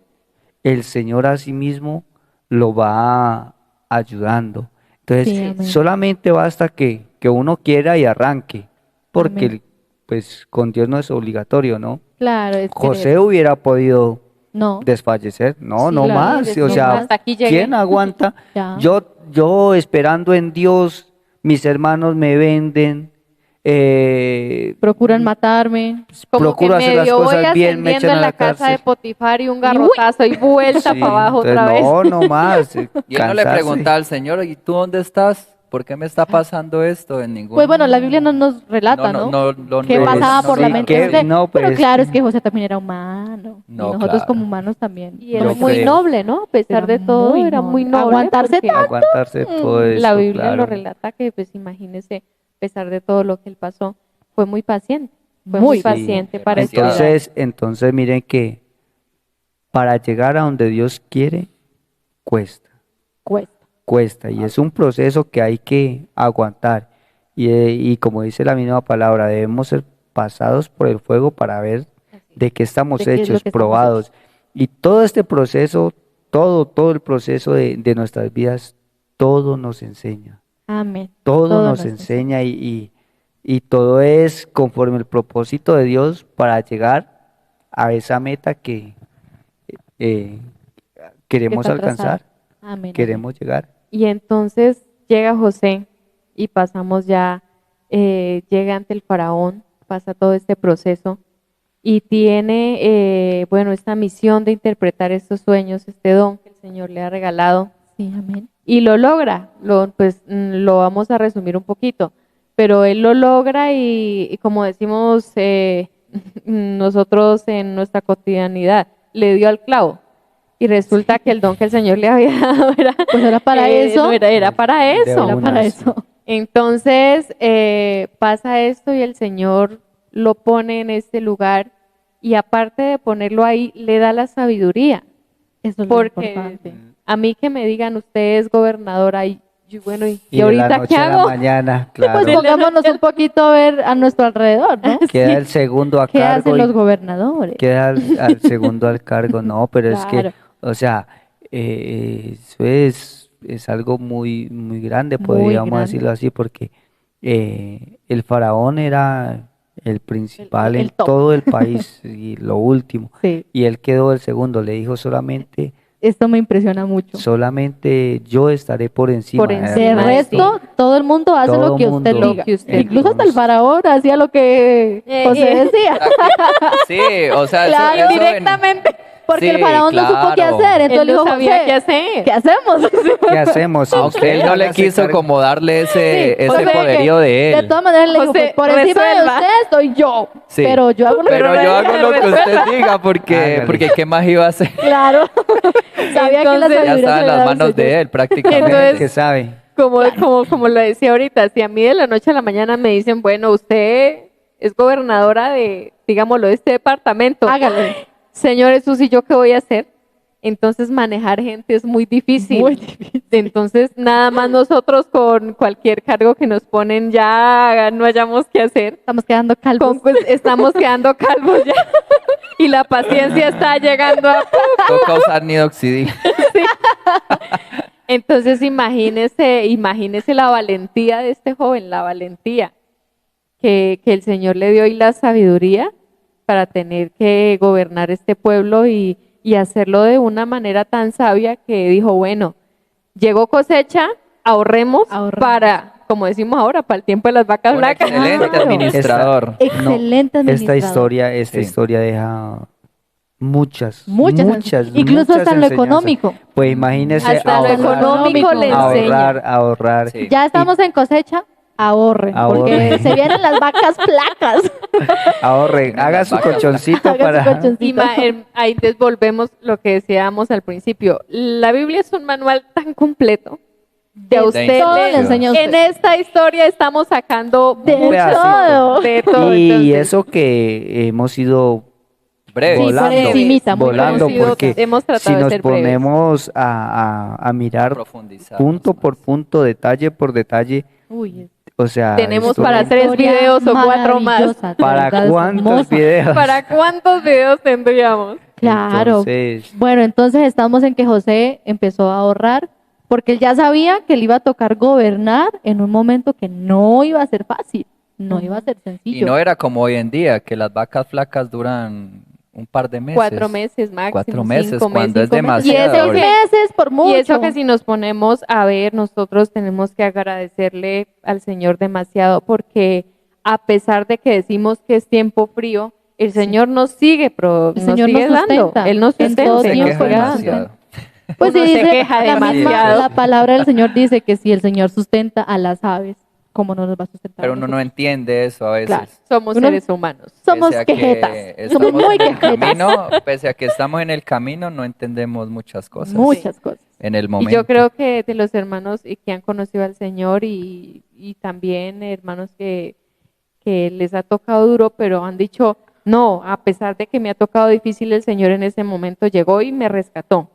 el Señor a sí mismo lo va ayudando. Entonces, Sí, amén. solamente basta que uno quiera y arranque, porque Amén. pues con Dios no es obligatorio, ¿no? Claro, es José creer. hubiera podido No, desfallecer, no, Sí, no claro, más, decir, o sea, hasta aquí llegué. ¿quién aguanta? ya. Yo esperando en Dios, mis hermanos me venden, Procuran matarme. Como procuro que hacer las medio voy cosas bien, me ascendiendo echan a en la la casa de cárcel. Potifar y un garrotazo y vuelta Sí, para abajo entonces, otra vez. no, no más, Y él no le cansarse. pregunta al Señor, ¿y tú dónde estás? ¿Por qué me está pasando esto? En ningún... Pues bueno, la Biblia no nos relata, ¿no? ¿Qué Pues, pasaba por la sí, mente que- de José? no, Pero pues, claro, es que José también era humano. No, y nosotros claro. como humanos también. Y era Yo muy creo. noble, ¿no? A pesar Era de todo, muy era muy noble. noble. Aguantarse porque aguantarse todo eso, La Biblia claro. lo relata que, pues imagínese, a pesar de todo lo que él pasó, fue muy paciente. Fue Muy muy Sí, paciente para demasiado. esperar. entonces miren que para llegar a donde Dios quiere, cuesta. Cuesta. Y es un proceso que hay que aguantar. Y como dice la misma palabra, debemos ser pasados por el fuego para ver de qué estamos De qué es lo hechos, que estamos probados. Y todo este proceso, todo el proceso de nuestras vidas, todo nos enseña. Amén. Todo Todo nos nos enseña y todo es conforme el propósito de Dios para llegar a esa meta que eh, queremos está trazada. alcanzar, Amén. queremos llegar. Y entonces llega José y pasamos ya, llega ante el faraón, pasa todo este proceso y tiene, bueno, esta misión de interpretar estos sueños, este don que el Señor le ha regalado Sí, amén. y lo logra. Lo vamos a resumir un poquito, pero él lo logra y como decimos nosotros en nuestra cotidianidad, le dio al clavo. Y resulta que el don que el Señor le había dado era, Pues era para eso. no era para De eso. Era una, para sí. eso. Entonces pasa esto y el Señor lo pone en este lugar y aparte de ponerlo ahí, le da la sabiduría. Eso es lo Porque importante. a mí que me digan, usted es gobernadora y bueno, ¿y Y de la ahorita noche qué a la hago? mañana, Pues claro, pongámonos un poquito a ver a nuestro alrededor, ¿no? queda el segundo a ¿Qué cargo hacen y los gobernadores? queda al segundo al cargo, no, pero es que, Claro. o sea, eso es algo muy, muy grande, Muy podríamos grande. decirlo así, porque el faraón era el principal el en top. todo el país y lo último, Sí, y él quedó el segundo, le dijo esto me impresiona mucho. solamente yo estaré por encima. Por De encima, resto, todo el mundo hace Todo lo que usted mundo. diga. Lo que usted Incluso hasta el Entonces- faraón hacía lo que José decía. Sí, o sea, Claro, eso Directamente. Porque el Sí, faraón no supo qué claro. hacer. Entonces Él le no dijo, sabía José, qué hacer. ¿qué hacemos? ¿Qué hacemos? Aunque él no le Hágase quiso cargo. como darle ese José, poderío de De él. todas maneras le dijo, José, pues, por encima de resuelva. usted estoy yo. Sí. Pero yo hago lo que Pero yo hago lo que usted diga Hágale. porque ¿qué más iba a hacer? Claro. Sabía que la Entonces, Ya sabiduría está se en le las da al manos de Señor. él prácticamente. Entonces- ¿Qué sabe? Como lo decía ahorita, si a mí de la noche a la mañana me dicen, bueno, usted es gobernadora de, digámoslo, de este departamento. Hágale. Señor Jesús, ¿y yo qué voy a hacer? Entonces manejar gente es muy difícil. Muy difícil. Entonces nada más nosotros con cualquier cargo que nos ponen ya no hayamos que hacer. Estamos quedando calvos. Pues, estamos quedando calvos ya. Y la paciencia está llegando a... Toca usar nidoxidil. Entonces imagínese la valentía de este joven, la valentía que el Señor le dio y la sabiduría para tener que gobernar este pueblo y hacerlo de una manera tan sabia que dijo, bueno, llegó cosecha, ahorremos para, como decimos ahora, para el tiempo de las vacas Un blancas. excelente Claro. administrador. Excelente Esta administrador. esta Sí. historia deja muchas Incluso muchas hasta en lo enseñanzas. económico. Pues imagínese Hasta lo ahorrar, económico le enseña. ahorrar. Sí. Ya estamos en cosecha, ahorren, porque Ahorren. se vienen las vacas flacas. Ahorren, haga Las su vacas colchoncito Haga su para... colchoncito. Ahí entonces volvemos lo que decíamos al principio. La Biblia es un manual tan completo que a De usted todo le le- enseña a usted. en esta historia estamos sacando De muchas todo. de todo. Y Entonces, eso que hemos ido Breve. Sí, por volando, encimita, muy volando, hemos ido- porque hemos tratado si de nos ser breves. ponemos a mirar Profundizar punto por más. punto, detalle por detalle, Uy, o sea, Tenemos esto- para 3 historia videos o 4 más. maravillosa, de ¿para verdad, es cuántos hermosa. videos? ¿Para cuántos videos tendríamos? Claro. Entonces, Bueno, entonces estamos en que José empezó a ahorrar porque él ya sabía que le iba a tocar gobernar en un momento que no iba a ser fácil, no iba a ser Y sencillo. no era como hoy en día, que las vacas flacas duran un par de meses. 4 meses máximo. 4 meses, 5 cuando es 5 meses. Y demasiado. es eso 6 que- meses por mucho. Y eso que si nos ponemos a ver, nosotros tenemos que agradecerle al Señor demasiado porque a pesar de que decimos que es tiempo frío, el Señor nos sigue, El Señor sigue nos dando. sustenta. Él nos En sustenta. todo Se tiempo queja Él nos demasiado. Pues Uno sí, se dice, queja la misma, demasiado. la palabra del Señor dice que si el Señor sustenta a las aves, ¿cómo no nos va a sustentar? Pero a uno no nosotros? entiende eso a veces. Claro. Somos Uno- seres humanos. Somos Pese a que quejetas, estamos somos muy en el quejetas. camino, pese a que estamos en el camino, no entendemos muchas cosas Muchas cosas. en el Y momento. yo creo que de los hermanos que han conocido al Señor y también hermanos que les ha tocado duro, pero han dicho, no, a pesar de que me ha tocado difícil, el Señor en ese momento llegó y me rescató,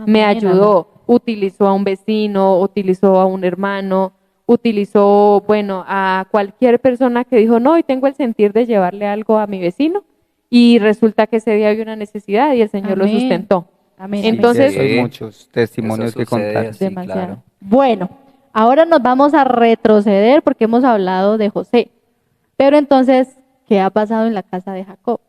me Amén, ayudó, utilizó a un vecino, utilizó a un hermano, utilizó, bueno, a cualquier persona que dijo, no, y tengo el sentir de llevarle algo a mi vecino, y resulta que ese día había una necesidad y el Señor lo Amén. sustentó. Amén. Entonces- de eso hay muchos testimonios Eso que sucede contar. así, Demasiado. claro. Bueno, ahora nos vamos a retroceder porque hemos hablado de José. Pero entonces, ¿qué ha pasado en la casa de Jacob?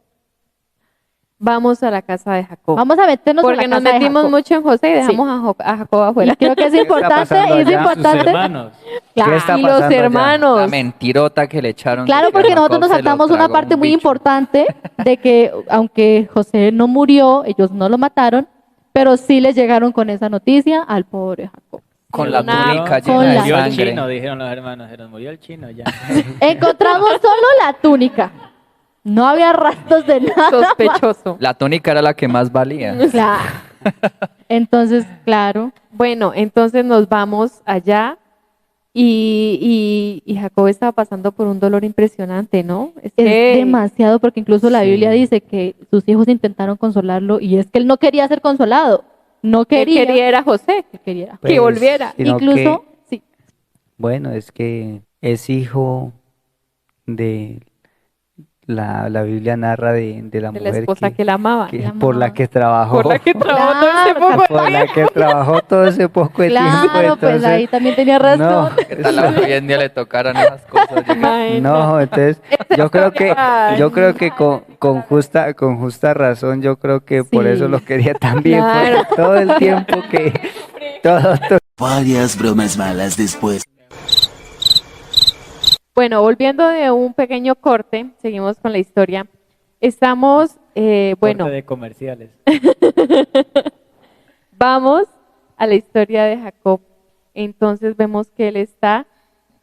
Vamos a la casa de Jacob. Vamos a meternos Porque en la nos casa de metimos Jacob. mucho en José y dejamos a Jacob Y afuera. creo que es está importante, pasando es allá? Sus importante. hermanos. Claro, ¿Qué está Y los pasando allá? hermanos. La mentirota que le echaron. de Claro, que porque a nosotros nos Jacob se lo saltamos una tragó parte un muy bicho. importante de que aunque José no murió, ellos no lo mataron, pero sí les llegaron con esa noticia al pobre Jacob. Con la Una- túnica con llena la- de Murió el sangre. chino, dijeron los hermanos. Se nos murió el chino ya. Encontramos solo la túnica. No había rastros de nada. Sospechoso. La túnica era la que más valía. Claro. Entonces, claro, Bueno, entonces nos vamos allá y Jacob estaba pasando por un dolor impresionante, ¿no? es demasiado porque incluso la Sí. Biblia dice que sus hijos intentaron consolarlo y es que él no quería ser consolado. No Él quería. quería era José, Él quería. que Pues, volviera. sino Incluso, sí. Bueno, es que es hijo de la Biblia narra de la de la mujer esposa que la amaba. que la por la amaba. que trabajó, Por la que trabajó todo ese Claro, poco por la que trabajó todo ese poco de tiempo. Claro, pues entonces, ahí también tenía razón. no, ¿Qué tal hoy en día le tocaran esas cosas? Imagínate. no, entonces yo creo que Ay. con justa razón, yo creo que por Sí. eso lo quería también, Claro. porque todo el tiempo que todo Varias bromas malas después. Bueno, volviendo de un pequeño corte, seguimos con la historia. Estamos, bueno, Corte de comerciales. vamos a la historia de Jacob. Entonces vemos que él está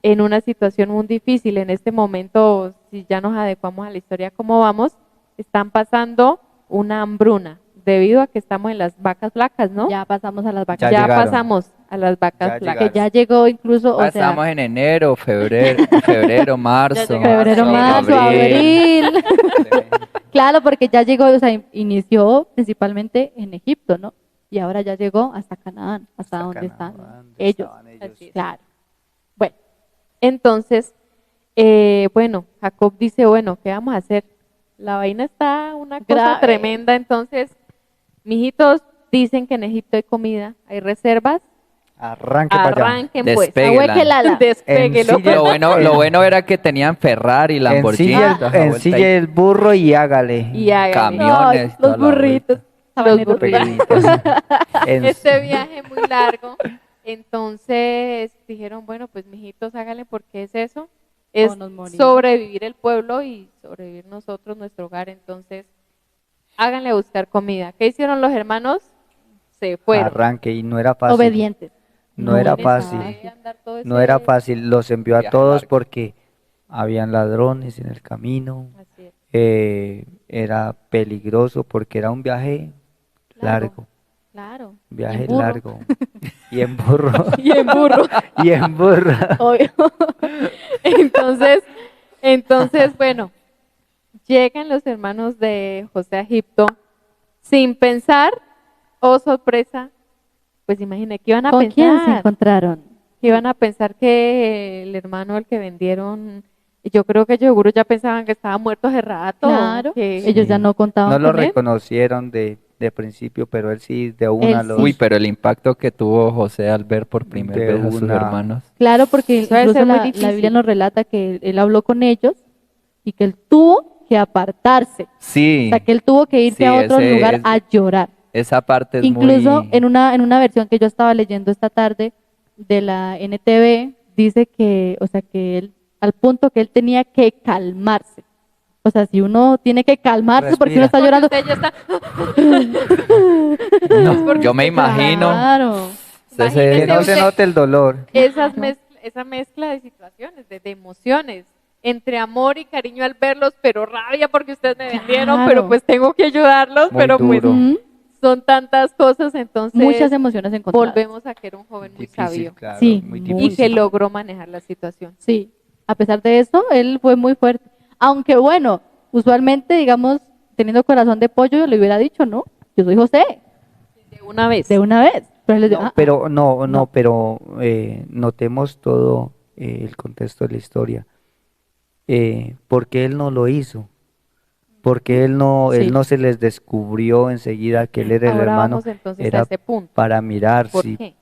en una situación muy difícil. En este momento, si ya nos adecuamos a la historia como vamos, están pasando una hambruna debido a que estamos en las vacas flacas, ¿no? Ya pasamos a las vacas. Ya Ya llegaron. pasamos a las vacas Ya flacas. Que ya llegó incluso, o sea, Estamos en enero, febrero, marzo. febrero, marzo, abril. Claro, porque ya llegó, o sea, inició principalmente en Egipto, ¿no? Y ahora ya llegó hasta Canaán, hasta donde están ellos. Así es. Claro. Bueno, entonces, bueno, Jacob dice, bueno, ¿qué vamos a hacer? La vaina está una cosa Grave. tremenda, entonces, mijitos, dicen que en Egipto hay comida, hay reservas, arranque para allá. arranquen pues, Despéguela. Ahueque el ala. despéguelo. En silla- Lo bueno era que tenían Ferrari, Lamborghini. toda la vuelta Ensille el burro y hágale. Y hágale. Camiones, Ay, toda los la burritos. Sabaneros. burritos. En- Este viaje muy largo, entonces dijeron, bueno, pues mijitos, háganle porque es eso, es O nos morimos. sobrevivir el pueblo y sobrevivir nosotros, nuestro hogar, entonces háganle a buscar comida. ¿Qué hicieron los hermanos? Se fueron. Arranque y no era fácil. Obedientes. No era imagínense fácil, andar todo no era ese- fácil. Los envió a Viaje todos largo. porque habían ladrones en el camino. Así es. Era peligroso porque era un viaje largo, Claro. un Y en viaje burro. largo. Y en burro, Y en burro, y en burro. obvio. Entonces, bueno, llegan los hermanos de José a Egipto sin pensar, oh sorpresa, pues imagínate, ¿qué iban a ¿Con quién se pensar? encontraron? Que iban a pensar que el hermano al que vendieron, yo creo que ellos seguro ya pensaban que estaba muerto hace rato, Claro. que Ellos ya no contaban No lo con él. reconocieron de principio, pero él sí de una Él los sí. Uy, pero el impacto que tuvo José al ver por primera de vez a sus una. hermanos. Claro, porque Eso debe incluso ser muy la difícil. Biblia nos relata que él habló con ellos y que él tuvo que apartarse. O Sí, sea, que él tuvo que irse sí, a otro ese lugar es- a llorar. esa parte es Incluso muy... en una versión que yo estaba leyendo esta tarde de la NTV, dice que, o sea, que él, al punto que él tenía que calmarse. O sea, si uno tiene que calmarse porque uno está porque llorando. usted ya está, No, yo me imagino. Claro. Usted se- Que Imagínese no se usted- note el dolor. esa mezcla de situaciones, de emociones, entre amor y cariño al verlos, pero rabia porque ustedes me vendieron, Claro. pero pues tengo que ayudarlos, Muy pero pues duro. Ujú. son tantas cosas, entonces Muchas emociones encontradas. volvemos a que era un joven muy Difícil, sabio claro, Sí, muy muy y difícil. que logró manejar la situación. Sí, a pesar de eso, él fue muy fuerte. Aunque bueno, usualmente, digamos, teniendo corazón de pollo, yo le hubiera dicho, no, yo soy José, De una vez. de una vez. Pero él le dijo, No, "Ah, pero no, no. pero notemos todo el contexto de la historia. ¿Por qué él no lo hizo? Porque Sí. él no se les descubrió enseguida que él era el Ahora hermano, vamos entonces a era ese punto. para mirar ¿Por si, qué?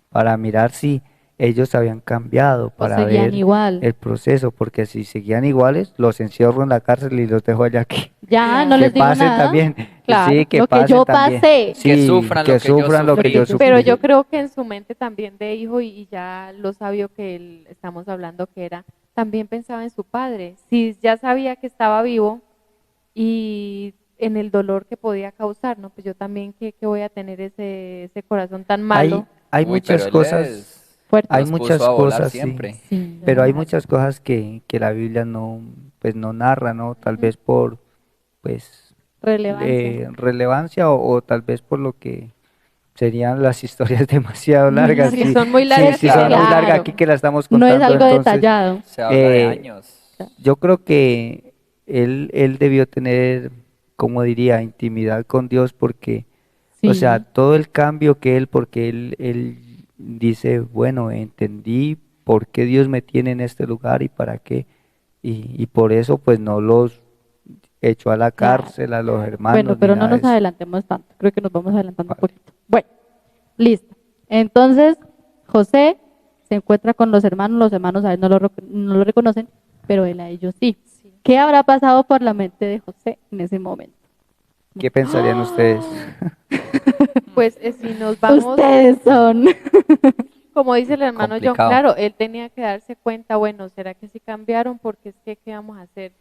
para mirar si ellos habían cambiado, o para seguían ver igual. el proceso, porque si seguían iguales, los encierro en la cárcel y los dejo allá aquí. Ya, no Que les digo pasen nada. también, Claro, sí, que lo que pasen yo también. pasé. Sí, Que sufran lo que yo sufran lo que yo sufrí. Pero sufrí. yo creo que en su mente también de hijo y ya lo sabio que él, estamos hablando que era, también pensaba en su padre. Si ya sabía que estaba vivo y en el dolor que podía causar, ¿no? Pues yo también que voy a tener ese corazón tan malo. Hay Uy, muchas pero él cosas, Fuerte. hay los puso muchas a volar cosas, sí. siempre. Sí. Pero hay muchas cosas que la Biblia no, pues no narra, ¿no? Tal vez por, pues, Relevancia. relevancia o tal vez por lo que serían las historias demasiado Muy largas. largas. Si son muy largas, Sí, son muy claro. largas aquí que la estamos No contando. es algo entonces, detallado. Se habla de Eh, años. yo creo que él debió tener, como diría, intimidad con Dios porque, o Sí. sea, todo el cambio que porque él dice, bueno, entendí por qué Dios me tiene en este lugar y para qué, y por eso pues no los echó a la Claro. cárcel, a los hermanos. Bueno, pero ni no nada nos de eso. adelantemos tanto. Creo que nos vamos adelantando Vale. un poquito. Bueno, listo. Entonces, José se encuentra con los hermanos a él no lo reconocen, pero él a ellos sí. ¿Qué habrá pasado por la mente de José en ese momento? ¿Qué pensarían ustedes? Pues si nos vamos, Ustedes son. como dice el hermano John, Complicado. claro, él tenía que darse cuenta, bueno, ¿será que sí cambiaron? Porque es que, ¿qué vamos a hacer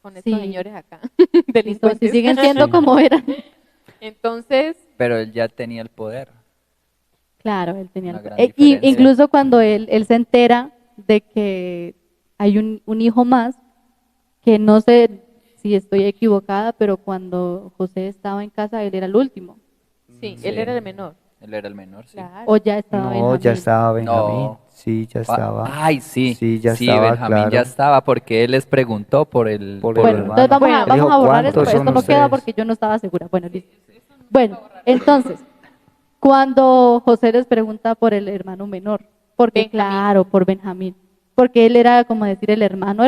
con estos Sí. señores acá? Listo, si Delincuentes. siguen siendo Sí. como eran. Entonces, Pero él ya tenía el poder. Claro, él tenía Una el- gran y diferencia. incluso cuando él se entera de que hay un hijo más, que no sé si estoy equivocada, pero cuando José estaba en casa, él era el último. sí, Sí. él era el menor. Él era el menor, sí. Claro. O ya estaba No, Benjamín. ya estaba Benjamín. No. Sí, ya estaba. Ay, sí. Sí, ya estaba, Benjamín claro. ya estaba porque él les preguntó por el... Por el Bueno, hermano. entonces vamos, Bueno, vamos dijo, a borrar esto, ¿cuántos esto son no queda ustedes? porque yo no estaba segura. Bueno, listo. Bueno, entonces, cuando José les pregunta por el hermano menor, porque Benjamín. claro, por Benjamín, porque él era como decir el hermano,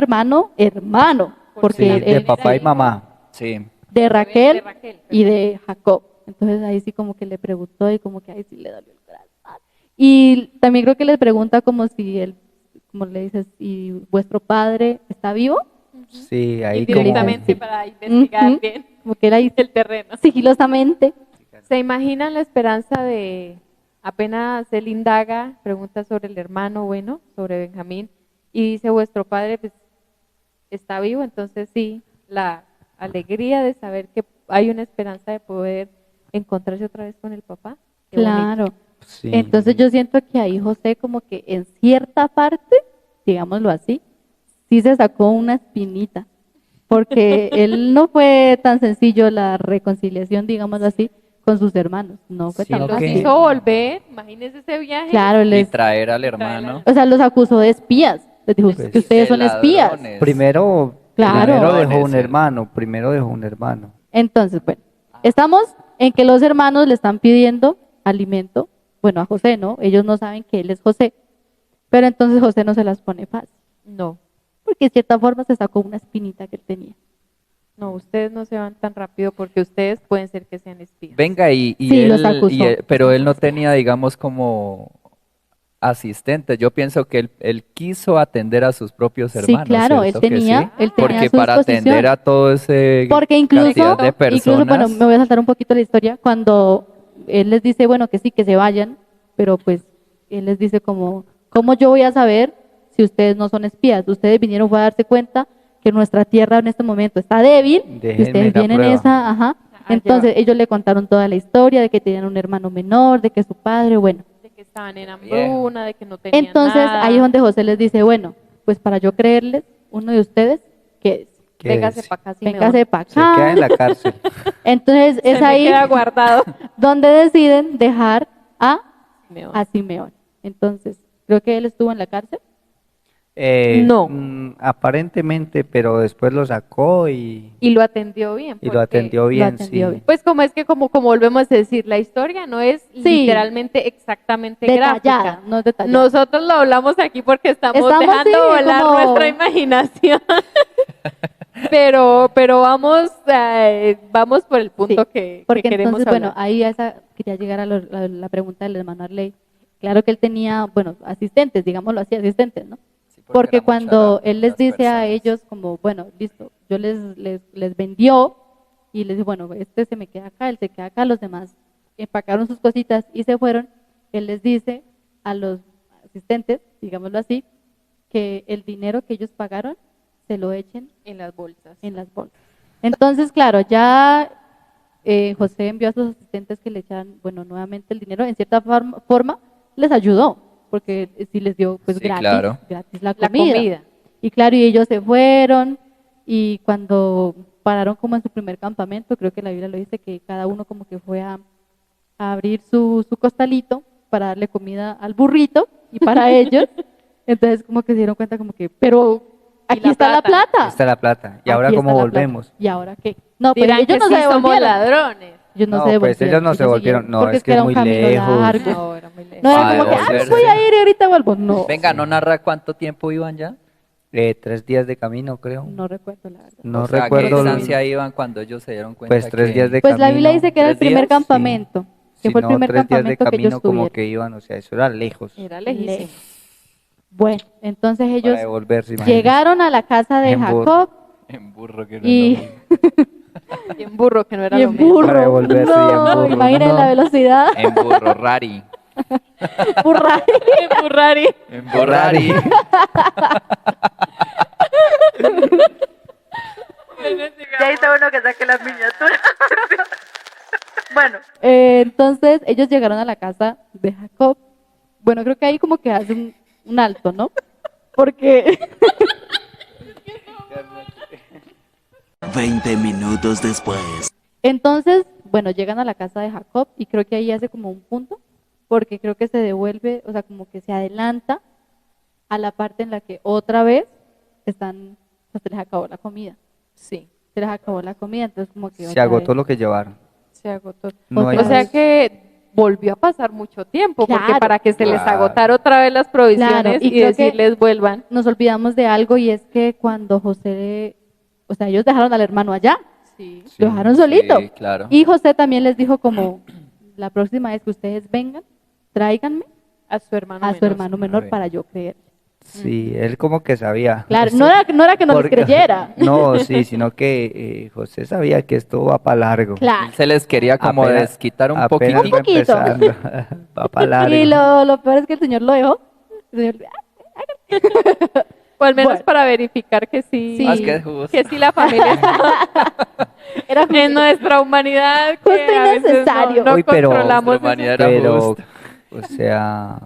porque Sí, él de papá y sí, mamá. Sí. de Raquel De Raquel, y de Jacob. Entonces ahí sí como que le preguntó y como que ahí sí le dolió el corazón. Y también creo que le pregunta como si él, como le dices, ¿y vuestro padre está vivo? Sí, ahí como Indirectamente Sí. para investigar Ujú. bien Como que él ahí el terreno. sigilosamente. ¿Se imaginan la esperanza de, apenas él indaga, pregunta sobre el hermano, bueno, sobre Benjamín, y dice, vuestro padre pues, está vivo? Entonces sí, la alegría de saber que hay una esperanza de poder encontrarse otra vez con el papá. Qué bonito. Claro, Sí. Entonces yo siento que ahí José como que en cierta parte, digámoslo así, sí se sacó una espinita, porque él no fue tan sencillo la reconciliación, digámoslo así, con sus hermanos, no fue Sí, tan Los ok. fácil. hizo volver, imagínense ese viaje. Claro, Y traer al hermano. o sea, los acusó de espías, les dijo Pues, que ustedes de son espías. ladrones. Primero, Claro. primero dejó Ladrones, un ¿cierto? hermano. Entonces, bueno, estamos en que los hermanos le están pidiendo alimento, bueno, a José, ¿no? Ellos no saben que él es José, pero entonces José no se las pone fácil, No, porque de cierta forma se sacó una espinita que él tenía. no, ustedes no se van tan rápido porque ustedes pueden ser que sean espías. Venga, y Sí, los él, acusó. pero él no tenía, digamos, como asistente. Yo pienso que él quiso atender a sus propios Sí, hermanos. claro, él ¿cierto que tenía, sí? él tenía Porque a su para atender disposición. a todo ese Porque incluso, cantidad de personas. bueno, me voy a saltar un poquito la historia, cuando él les dice, bueno, que sí, que se vayan, pero pues él les dice como, ¿cómo yo voy a saber si ustedes no son espías? Ustedes vinieron fue a darse cuenta que nuestra tierra en este momento está débil, y Déjenme ustedes la vienen prueba. esa, ajá. Allá Entonces va. ellos le contaron toda la historia de que tenían un hermano menor, de que su padre, bueno. De que estaban en hambruna, de que no tenían Entonces nada. ahí es donde José les dice, bueno, pues para yo creerles, uno de ustedes, quédese, Véngase Quédese. para acá, véngase para Se queda en acá. la cárcel. Entonces Se es me ahí queda guardado. donde deciden dejar Simeón. a Simeón. Entonces, creo que él estuvo en la cárcel. No. Aparentemente, pero después lo sacó y Y lo atendió bien. lo porque- atendió bien, atendió sí. bien. Pues como es que como volvemos a decir, la historia no es Sí. literalmente exactamente Detallada, gráfica. no es detallada. Nosotros lo hablamos aquí porque estamos Estamos, dejando sí, volar como- nuestra imaginación. pero vamos por el punto Sí, que Porque queremos entonces, bueno, hablar. ahí quería llegar a la pregunta del hermano Arley. Claro que él tenía, bueno, asistentes, digámoslo así, asistentes, ¿no? Sí, Porque era mucha cuando él les las dice a personas. ellos como, bueno, listo, yo les vendió y les dice, bueno, este se me queda acá, él se queda acá, los demás empacaron sus cositas y se fueron, él les dice a los asistentes, digámoslo así, que el dinero que ellos pagaron se lo echen En las bolsas. en las bolsas. Entonces, claro, ya José envió a sus asistentes que le echaran, bueno, nuevamente el dinero, en cierta forma les ayudó, porque sí les dio pues Sí, gratis, claro. gratis la La comida. comida. Y claro, y ellos se fueron y cuando pararon como en su primer campamento, creo que la Biblia lo dice, que cada uno como que fue a abrir su costalito para darle comida al burrito y para ellos. Entonces como que se dieron cuenta como que, pero ¿Y aquí la está la plata? plata. Está la plata. ¿Y ahora Aquí cómo está la plata. volvemos? ¿Y ahora qué? No, pues Dirán ellos que no sí se somos devolvieron. ladrones. Ellos no, No, se pues devolvieron. ellos no se ellos volvieron. siguieron, No, porque es que era es un muy camino lejos. largo. No, era muy lejos. No era Ah, como que, pues devolverse. voy a ir y ahorita vuelvo. No, Venga, ¿no narra cuánto tiempo iban ya? 3 días de camino, creo. no recuerdo la verdad. No O sea, ¿a recuerdo. ¿qué distancia iban cuando ellos se dieron cuenta Pues 3 días de Pues camino. la Biblia dice que era el 3 primer días, campamento, que Si fue el no, primer 3 días de campamento que ellos camino como tuvieron. que iban, o sea, eso era lejos. Era lejísimo. Lejos. Bueno, entonces ellos Para devolverse, imagínense. llegaron a la casa de En burro. Jacob En burro que no y, es lo mismo. Y en burro, que no era y lo en mismo. burro. Para devolverse y en No, burro, imaginen no. la velocidad. En burro, rari. Burra. En burrari. En burrari. Ya hizo uno que saque las miniaturas. Bueno. Entonces ellos llegaron a la casa de Jacob. Bueno, creo que ahí como que hace un alto, ¿no? Porque 20 minutos después. entonces, bueno, llegan a la casa de Jacob y creo que ahí hace como un punto, porque creo que se devuelve, o sea, como que se adelanta a la parte en la que otra vez se les acabó la comida. Sí, Se les acabó la comida, entonces como que Se otra agotó vez. lo que llevaron. se agotó. No hay Otra O sea más. que volvió a pasar mucho tiempo, porque Claro. para que se les Claro. agotara otra vez las provisiones Claro, y y creo que- decirles vuelvan. Nos olvidamos de algo y es que cuando José, o sea, ellos dejaron al hermano allá, Sí. lo dejaron solito. Sí, claro. Y José también les dijo como, la próxima vez que ustedes vengan, tráiganme A su hermano a su menor. hermano menor ver. para yo creer. Sí, él como que sabía. Claro, no era que no les Porque- creyera. No, sí, sino que José sabía que esto va para largo. Claro. Se les quería como Apenas- desquitar un apenas poquitico. va poquito. empezando. Va para largo. Y lo peor es que el Señor lo dejó. El Señor, O al menos Bueno. para verificar que sí, Sí. Más que justo. que sí la familia era en nuestra humanidad que Justo y a veces necesario. no Uy, pero- controlamos Nuestra humanidad eso. era Pero justa. O sea,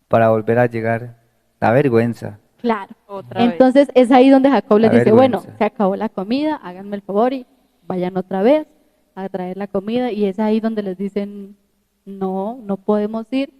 para volver a llegar, la vergüenza. Claro. Otra vez. Entonces es ahí donde Jacob les La dice, bueno, vergüenza. se acabó la comida, háganme el favor y vayan otra vez a traer la comida. Y es ahí donde les dicen, no, no podemos ir.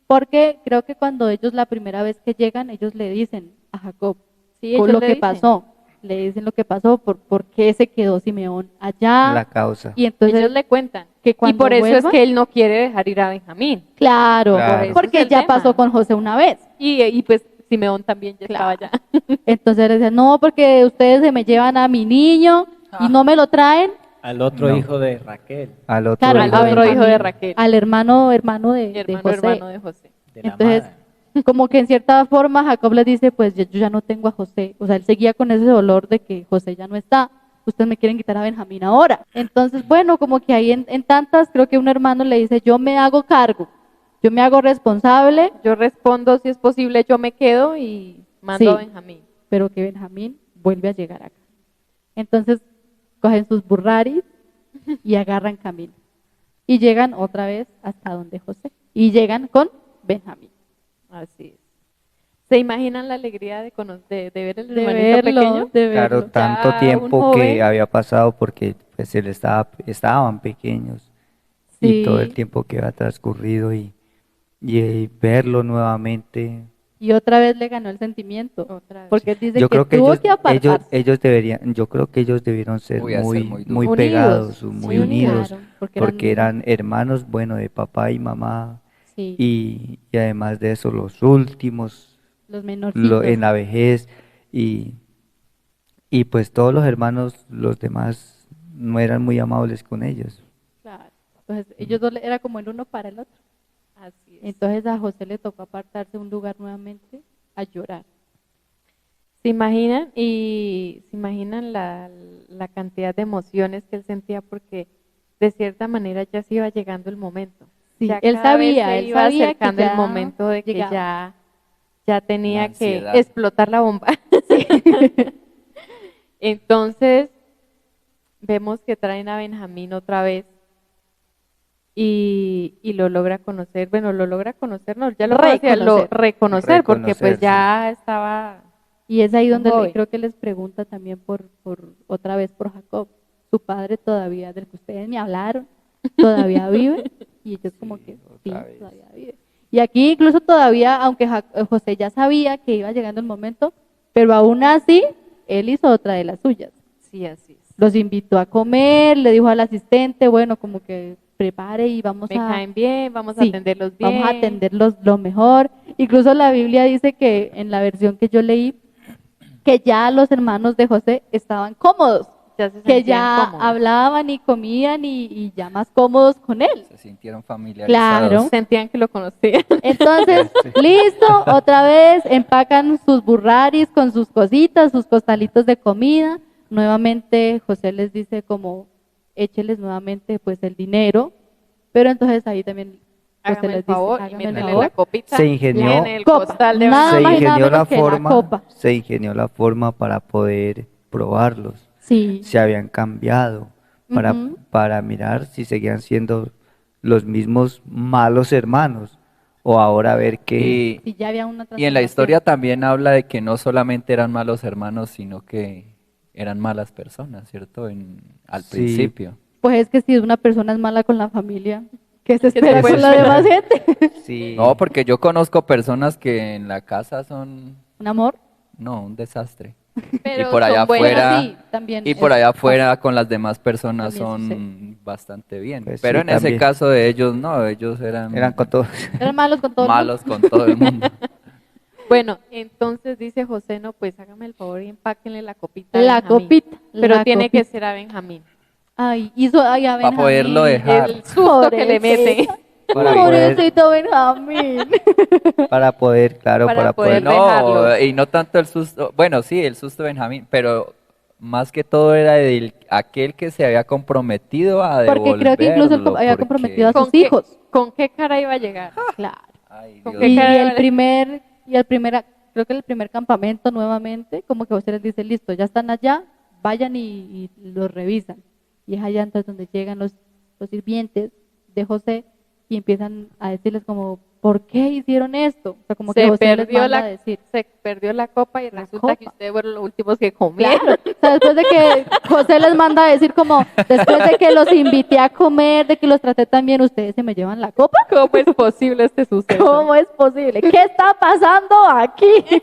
Porque creo que cuando ellos la primera vez que llegan, ellos le dicen a Jacob Sí, con ellos lo le que dicen. pasó. Le dicen lo que pasó, por qué se quedó Simeón allá. La causa. Y entonces, Ellos le cuentan. que Y cuando por eso vuelva- es que él no quiere dejar ir a Benjamín. claro, Claro. porque Ese es el ya tema. pasó con José una vez. Y pues Simeón también ya Claro. estaba allá. Entonces le dicen, no, porque ustedes se me llevan a mi niño y no me lo traen. Al otro No. hijo de Raquel, Al otro Claro, Al hijo de otro hijo de Benjamín, Raquel. al hermano de Hermano, José. hermano de José. de la Entonces, madre. como que en cierta forma Jacob les dice, pues yo ya no tengo a José. O sea, él seguía con ese dolor de que José ya no está. Ustedes me quieren quitar a Benjamín ahora. Entonces, bueno, como que ahí en tantas, creo que un hermano le dice, yo me hago cargo, yo me hago responsable, Yo respondo, si es posible, yo me quedo y mando Sí. a Benjamín. pero que Benjamín vuelve a llegar acá. Entonces, cogen sus burraris y agarran camino. Y llegan otra vez hasta donde José. Y llegan con Benjamín. Así es. ¿Se imaginan la alegría de ver el De hermanito verlo, pequeño? de verlo. Claro, tanto Ya tiempo un joven. que había pasado porque pues estaban pequeños y todo el Sí. tiempo que había transcurrido y verlo nuevamente. Y otra vez le ganó el sentimiento. Otra vez. Porque él dice Yo que creo que tuvo que apartarse. yo creo que ellos debieron ser Uy, a ser muy, muy duro. muy Unidos, pegados, muy sí, unidos, claro, porque eran hermanos, bueno, de papá y mamá, sí, y además de eso, los últimos, los menorcitos. en la vejez, y pues todos los hermanos, los demás, no eran muy amables con ellos. Claro. Entonces, ellos dos era como el uno para el otro. Así es. Entonces a José le tocó apartarse un lugar nuevamente a llorar. ¿Se imaginan? Y se imaginan la cantidad de emociones que él sentía porque de cierta manera ya se iba llegando el momento. Sí, Ya él cada vez sabía, se él iba sabía que acercando el ya momento de que llegaba. ya tenía La que ansiedad. explotar la bomba. Entonces, vemos que traen a Benjamín otra vez y lo logra conocer. Bueno, lo logra conocer, no, ya lo conocía, lo reconocer porque pues Reconocer, ya estaba. Y es ahí donde Joven. creo que les pregunta también por otra vez por Jacob. Su padre todavía, del que ustedes me hablaron, todavía vive. Y ellos como que sí, otra vez. todavía vive. Y aquí incluso todavía, aunque José ya sabía que iba llegando el momento, pero aún así, él hizo otra de las suyas. Sí, así es. Los invitó a comer, le dijo al asistente, bueno, como que prepare y vamos Me a... caen bien, vamos a Sí, atenderlos bien. Vamos a atenderlos lo mejor. Incluso la Biblia dice que en la versión que yo leí, que ya los hermanos de José estaban cómodos, Ya se que sentían ya cómodos. hablaban y comían y ya más cómodos con él. Se sintieron familiarizados. Claro. Sentían que lo conocían. Entonces, listo, otra vez empacan sus burraris con sus cositas, sus costalitos de comida. Nuevamente José les dice como, écheles nuevamente pues el dinero, pero entonces ahí también José Hágame les el dice, favor y hágame el métele favor. la copita Se ingenió- en el Copa, costal de nada Se más y nada ingenió la menos que la forma, copa. se ingenió la forma para poder probarlos. Sí, Se habían cambiado Ujú. para mirar si seguían siendo los mismos malos hermanos o ahora ver que sí, ya había una Y en la transformación. historia también habla de que no solamente eran malos hermanos, sino que eran malas personas, ¿cierto? Al Sí. principio. Pues es que si una persona es mala con la familia, ¿qué se se espera puede con la demás gente? sí, No, porque yo conozco personas que en la casa son, Un amor. no, un desastre. Pero y por allá son buenas. afuera, Sí, también y por es- allá afuera con las demás personas También son bastante bien. Pues Pero sí, en ese también. caso de ellos, no, ellos eran, eran con todos. Eran malos con todo el mundo. malos con todo el mundo. Bueno, entonces dice José, no, pues hágame el favor y empáquenle la copita. a La Benjamín. copita. Pero la tiene que copita. ser a Benjamín. Ay, hizo ay, a Pa' poderlo Benjamín. dejar. El susto que le mete. Para poder, Pobrecito Benjamín. para poder, claro, Para para poder poder. No, dejarlos. y no tanto el susto, bueno, sí, el susto de Benjamín, pero más que todo era del aquel que se había comprometido a Porque creo que incluso devolverlo, había porque- comprometido a ¿Con sus qué- hijos. ¿Con qué cara iba a llegar? Claro. Ay, ¿Con Dios qué Y mío. cara? el primer, creo que el primer campamento nuevamente, como que José les dice, listo, ya están allá, vayan y los revisan. Y es allá entonces donde llegan los sirvientes de José y empiezan a decirles como, ¿por qué hicieron esto? O sea, como que José les manda a decir. se perdió la copa y La resulta que copa. ustedes fueron los últimos que comieron. Claro, o sea, después de que José les manda a decir como, después de que los invité a comer, de que los traté tan bien, ¿ustedes se me llevan la copa? ¿Cómo es posible este suceso? ¿Cómo es posible? ¿Qué está pasando aquí?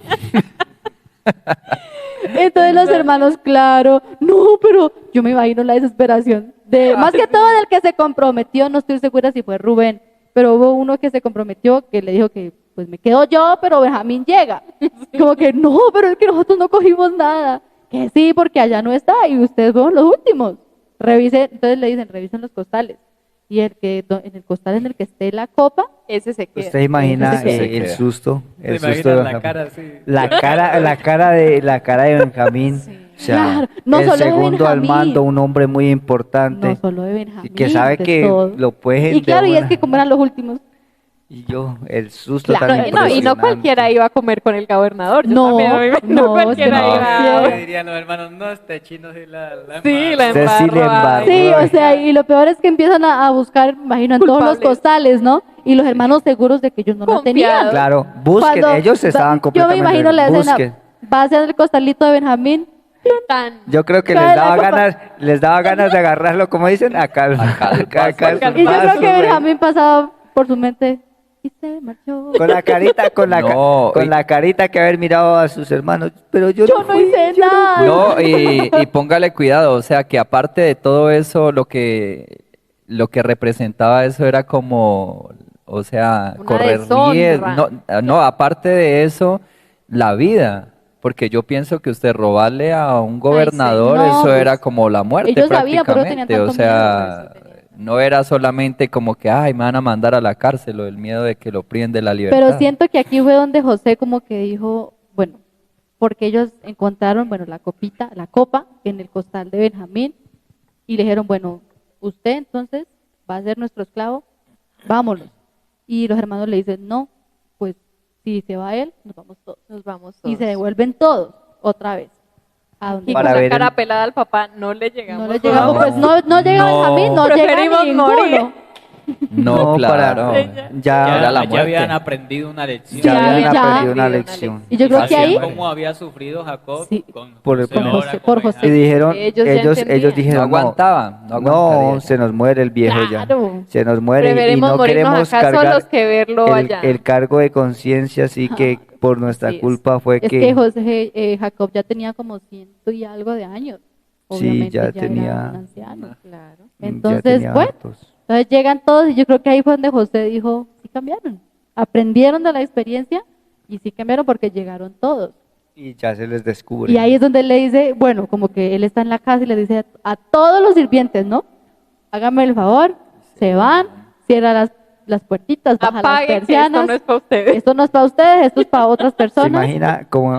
Entonces los hermanos, claro, no, pero yo me imagino la desesperación de, más que todo del que se comprometió, no estoy segura si fue Rubén, pero hubo uno que se comprometió que le dijo que pues me quedo yo, pero Benjamín llega. Como que no, pero es que nosotros no cogimos nada. Que sí, porque allá no está y ustedes fueron los últimos. Revisen, entonces le dicen, revisen los costales. Y en el costal en el que esté la copa, Ese se queda. ¿Usted imagina Ese se el queda. susto? ¿Te El susto imaginas de la Benjamín. cara así? La cara de Benjamín. O sea, Claro, no el solo de segundo al Benjamín. mando, un hombre muy importante. no solo de Benjamín, Que sabe de que todo. lo pueden Y claro, de y es una- que como eran los últimos. Y yo, el susto Claro, tan No, y impresionante. no cualquiera iba a comer con el gobernador. Yo No, también me imagino no, cualquiera no. iba. ¿Qué dirían los hermanos? No, este chino sí la Sí, la Usted sí le embarró. embarró. Sí, o sea, y lo peor es que empiezan a buscar, imagino, en todos los Culpables. costales, ¿no? Y los hermanos seguros de que ellos no la tenían. Confiados. Claro, busquen, Cuando ellos estaban yo me completamente imagino la escena, busquen. va hacia el costalito de Benjamín, Tan. Yo creo que Cae la copa. les daba ganas de agarrarlo, como dicen, acá al y yo creo que Benjamín pasaba por su mente y se marchó. con la carita, No, con y- la carita que haber mirado a sus hermanos, pero Yo no hice nada. No, y póngale cuidado, o sea, que aparte de todo eso, lo que representaba eso era como, o sea, Una correr deshonra. riesgo. No, aparte de eso, la vida. Porque yo pienso que usted robarle a un gobernador, No, eso pues, era como la muerte ellos sabían, por eso tenían prácticamente. O tanto sea, no era solamente como que, ay, me van a mandar a la cárcel o el miedo de que lo priven de la libertad. Pero siento que aquí fue donde José como que dijo, bueno, porque ellos encontraron, bueno, la copa en el costal de Benjamín y le dijeron, bueno, usted entonces va a ser nuestro esclavo, vámonos. Y los hermanos le dicen, no, pues si se va él, nos vamos todos. Nos vamos Y todos. se devuelven todos, otra vez. ¿A dónde Y Para con la ver cara el- pelada al papá no le llegamos. no le llegamos, No. pues no llega No. Benjamín, no llega Preferimos ninguno. morir. No, claro. ya Era la Ya muerte. habían aprendido una lección. ya Ya, habían ya. aprendido una Una lección. Y yo creo que Así ahí, como había sufrido Jacob Sí. con Por- José con ahora, José- con por José. Y Benjamín. dijeron, Ellos ya ellos entendían. No dijeron, aguantaban, no aguantaría. no, se nos muere el viejo Claro. ya, se nos muere y Preferimos no morirnos queremos acá cargar solos que verlo allá. el cargo de conciencia, así que por nuestra Así es. culpa fue es que José, Jacob ya tenía como 100 y algo de años. Sí, Obviamente ya era tenía- un anciano. Claro. ya Entonces, tenía bueno, hartos. entonces llegan todos y yo creo que ahí fue donde José dijo, sí cambiaron. Aprendieron de la experiencia y sí cambiaron porque llegaron todos. Y ya se les descubre. Y ahí es donde él le dice, bueno, como que él está en la casa y le dice a todos los sirvientes, ¿no? Háganme el favor, se van, cierra las puertitas, baja las Apague, que esto persianas. no es para ustedes. Esto no es para ustedes, esto es para otras ¿Se personas. imagina cómo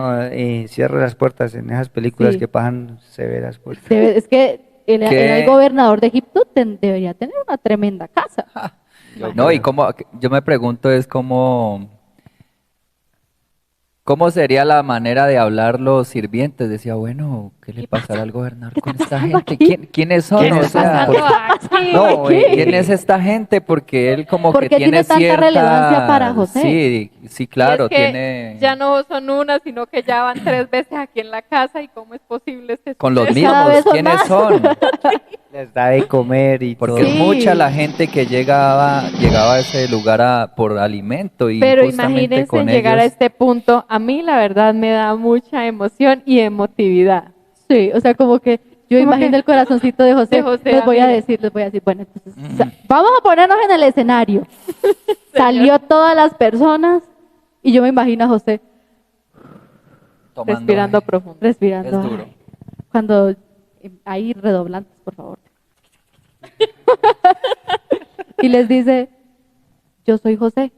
cierra las puertas en esas películas Sí. que pasan severas puertas? Es que él ¿Qué? era el gobernador de Egipto, debería tener una tremenda casa. No, y como yo me pregunto es cómo sería la manera de hablar los sirvientes. Decía, bueno, ¿qué le pasará al gobernador con esta gente? ¿Quiénes son? ¿Quiénes O sea, son? No, ¿quién es esta gente? Porque él como ¿Por que qué tiene tiene tanta cierta relevancia para José? Sí, claro, Y es que tiene ya no son una, sino que ya van 3 veces aquí en la casa y cómo es posible este con los suceso? Cada mismos. vez son ¿Quiénes más. son? Les da de comer y Porque todo. es mucha la gente que llegaba a ese lugar por alimento y Pero justamente imagínense con llegar a ellos. este punto. A mí la verdad me da mucha emoción y emotividad. Sí, o sea, como que yo Como imagino que- el corazoncito de José. de José, les voy a amiga. decir, bueno, entonces, vamos a ponernos en el escenario. Salió todas las personas y yo me imagino a José Tomando Respirando aire. profundo. respirando. Es duro. Ay, cuando ahí redoblantes, por favor. Y les dice, yo soy José,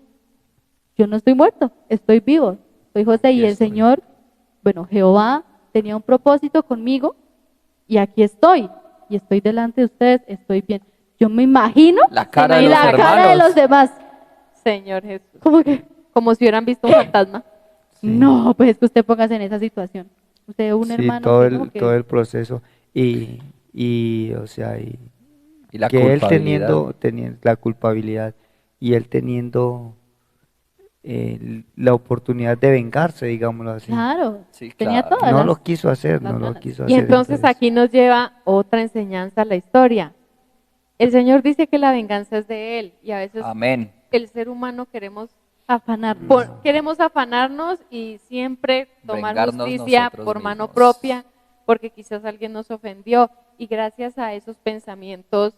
yo no estoy muerto, estoy vivo, soy José y el Señor, bueno, Jehová tenía un propósito conmigo y aquí estoy, y estoy delante de ustedes, estoy bien. Yo me imagino La cara de y los la cara de hermanos. los demás, Señor Jesús. como que, Como si hubieran visto un fantasma. no, pues es que usted póngase en esa situación. Usted un Sí, hermano todo que como que- todo el proceso o sea, Y la que él culpabilidad. teniendo la culpabilidad y él teniendo la oportunidad de vengarse, digámoslo así. Claro, Sí, tenía claro. todas No las- lo quiso hacer, las no lo ganas. quiso Y hacer. entonces aquí nos lleva otra enseñanza a la historia. El Señor dice que la venganza es de Él y a veces Amén. el ser humano queremos afanarnos. queremos afanarnos y siempre tomar Vengarnos justicia nosotros por mano mismos. propia porque quizás alguien nos ofendió y gracias a esos pensamientos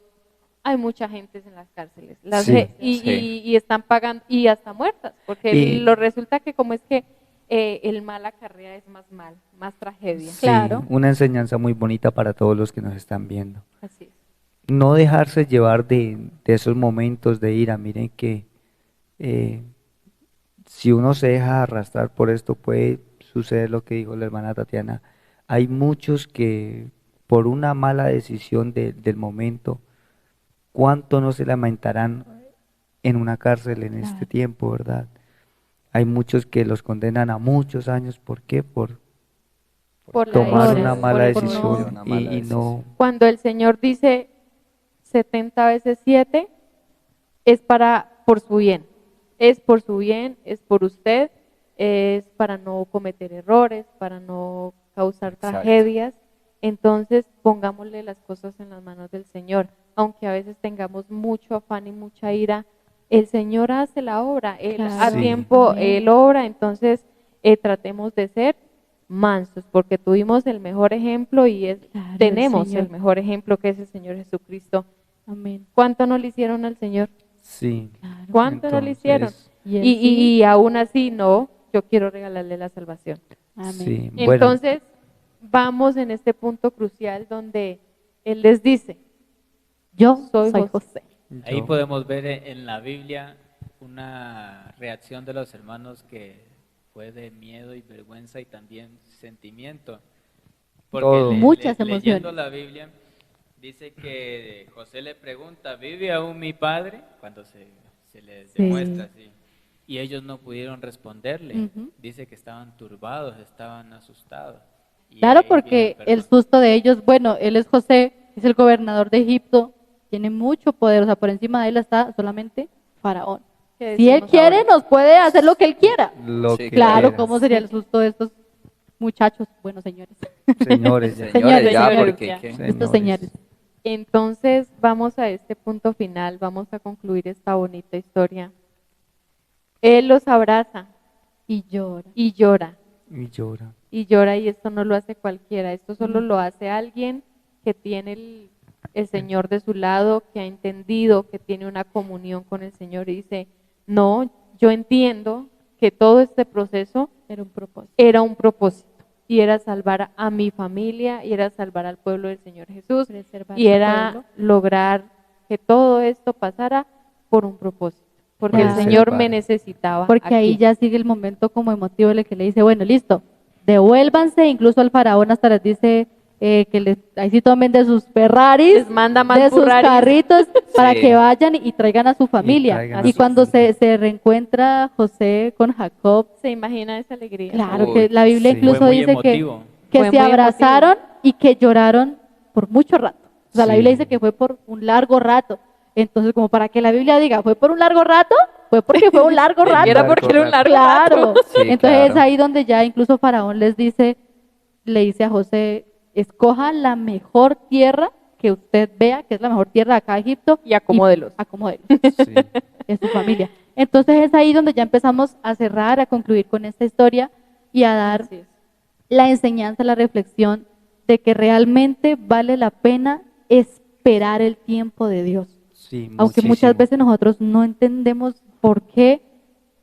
hay mucha gente en las cárceles Sí, y están pagando y hasta muertas porque Y- lo resulta que como es que el mal acarrea es más mal, más tragedia. Sí, Claro. una enseñanza muy bonita para todos los que nos están viendo. Así es. No dejarse llevar de esos momentos de ira. Miren que eh, si uno se deja arrastrar por esto, puede suceder lo que dijo la hermana Tatiana. Hay muchos que por una mala decisión del momento, ¿cuánto no se lamentarán en una cárcel en este Claro. tiempo, verdad? Hay muchos que los condenan a muchos años. ¿Por qué? Por Por la tomar decisión, una por mala el decisión no. Una mala y no... Cuando el Señor dice 70 veces 7, es por su bien. Es por su bien, es por usted, es para no cometer errores, para no causar Exacto. tragedias. Entonces, pongámosle las cosas en las manos del Señor. Aunque a veces tengamos mucho afán y mucha ira, el Señor hace la obra. Él a Claro. Sí. tiempo, Amén. Él obra. Entonces, tratemos de ser mansos, porque tuvimos el mejor ejemplo y Claro, tenemos Señor. el mejor ejemplo que es el Señor Jesucristo. Amén. ¿Cuánto no le hicieron al Señor? Sí. Claro. ¿Cuánto no le hicieron? Entonces, Y él Y, sí. y aún así, no, yo quiero regalarle la salvación. Amén. sí, bueno, Entonces, vamos en este punto crucial donde Él les dice, Yo soy soy José. José. Ahí yo- podemos ver en la Biblia una reacción de los hermanos que fue de miedo y vergüenza y también sentimiento. Porque Todo. Muchas leyendo emociones. la Biblia dice que José le pregunta, ¿vive aún mi padre? Cuando se le Sí. demuestra así. Y ellos no pudieron responderle. Ujú. Dice que estaban turbados, estaban asustados. Y Claro, ahí porque vino el perdón. susto de ellos, bueno, él es José, es el gobernador de Egipto, tiene mucho poder, o sea, por encima de él está solamente Faraón. ¿Qué Si él decimos quiere, ahora? nos puede hacer lo que él quiera. lo Sí, que Claro, quiera. ¿cómo sería el susto de estos muchachos? Bueno, señores, Señores, ya. Señores, ya, señores, porque ya. ¿qué? estos señores. Entonces, vamos a este punto final, vamos a concluir esta bonita historia. Él los abraza Y llora. y llora. Y llora. Y llora y esto no lo hace cualquiera, esto solo No. lo hace alguien que tiene el Señor de su lado, que ha entendido, que tiene una comunión con el Señor y dice, no, yo entiendo que todo este proceso Era un propósito. era un propósito y era salvar a mi familia y era salvar al pueblo del Señor Jesús Preservar y su era pueblo. lograr que todo esto pasara por un propósito, porque el Claro. Señor me Preservar. necesitaba. Porque ahí aquí. ya sigue el momento como emotivo en el que le dice, bueno, listo, devuélvanse, incluso al faraón hasta les dice ahí sí tomen de sus Ferraris, Les manda más de sus Ferraris. carritos, para Sí. que vayan y traigan a su familia. traigan Y, a su cuando familia. se reencuentra José con Jacob, ¿Se imagina esa alegría? claro Uy, que la Biblia sí. incluso Fue muy dice que, emotivo. que Fue se muy abrazaron y que lloraron por mucho rato. O sea, la Sí. Biblia dice que fue por un largo rato. Entonces, como para que la Biblia diga, fue por un largo rato, fue porque fue un largo rato. Era porque era un largo Claro. rato. Sí, Entonces es claro. ahí donde ya incluso Faraón le dice a José, escoja la mejor tierra que usted vea, que es la mejor tierra de acá de Egipto. Y acomódelos. Acomódelos Sí. en su familia. Entonces es ahí donde ya empezamos a cerrar, a concluir con esta historia y a dar Así es. la enseñanza, la reflexión de que realmente vale la pena esperar el tiempo de Dios. Sí, Aunque muchas muchísimo. veces nosotros no entendemos por qué.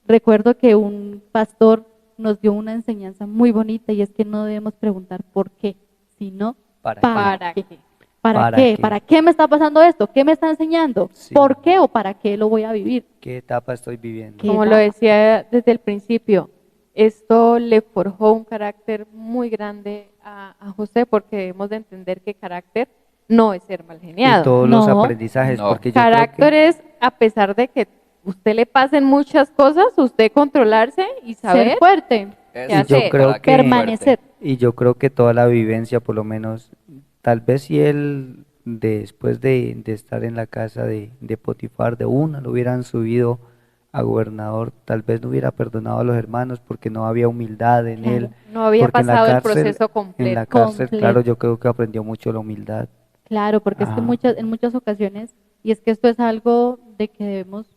Recuerdo que un pastor nos dio una enseñanza muy bonita y es que no debemos preguntar por qué, sino ¿Para ¿Para qué. qué? ¿Para ¿Para qué? qué? ¿Para qué me está pasando esto? ¿Qué me está enseñando? Sí. ¿Por qué o para qué lo voy a vivir? ¿Qué etapa estoy viviendo? ¿Qué Como lo etapa? decía desde el principio, esto le forjó un carácter muy grande a José porque debemos de entender que carácter no es ser mal Y geniado. todos los No. aprendizajes, No. porque yo creo Carácter que es, a pesar de que usted le pasen muchas cosas, usted controlarse y saber. Ser fuerte, Eso, ¿Qué hace? yo creo para que- permanecer. y yo creo que toda la vivencia, por lo menos, tal vez si él después de estar en la casa de Potifar, de una lo hubieran subido a gobernador, tal vez no hubiera perdonado a los hermanos porque no había humildad en Claro. él. No había Porque en la pasado el cárcel- proceso En la completo. cárcel, Completo. claro, yo creo que aprendió mucho la humildad. Claro, porque es que Ajá. en muchas ocasiones, y es que esto es algo de que debemos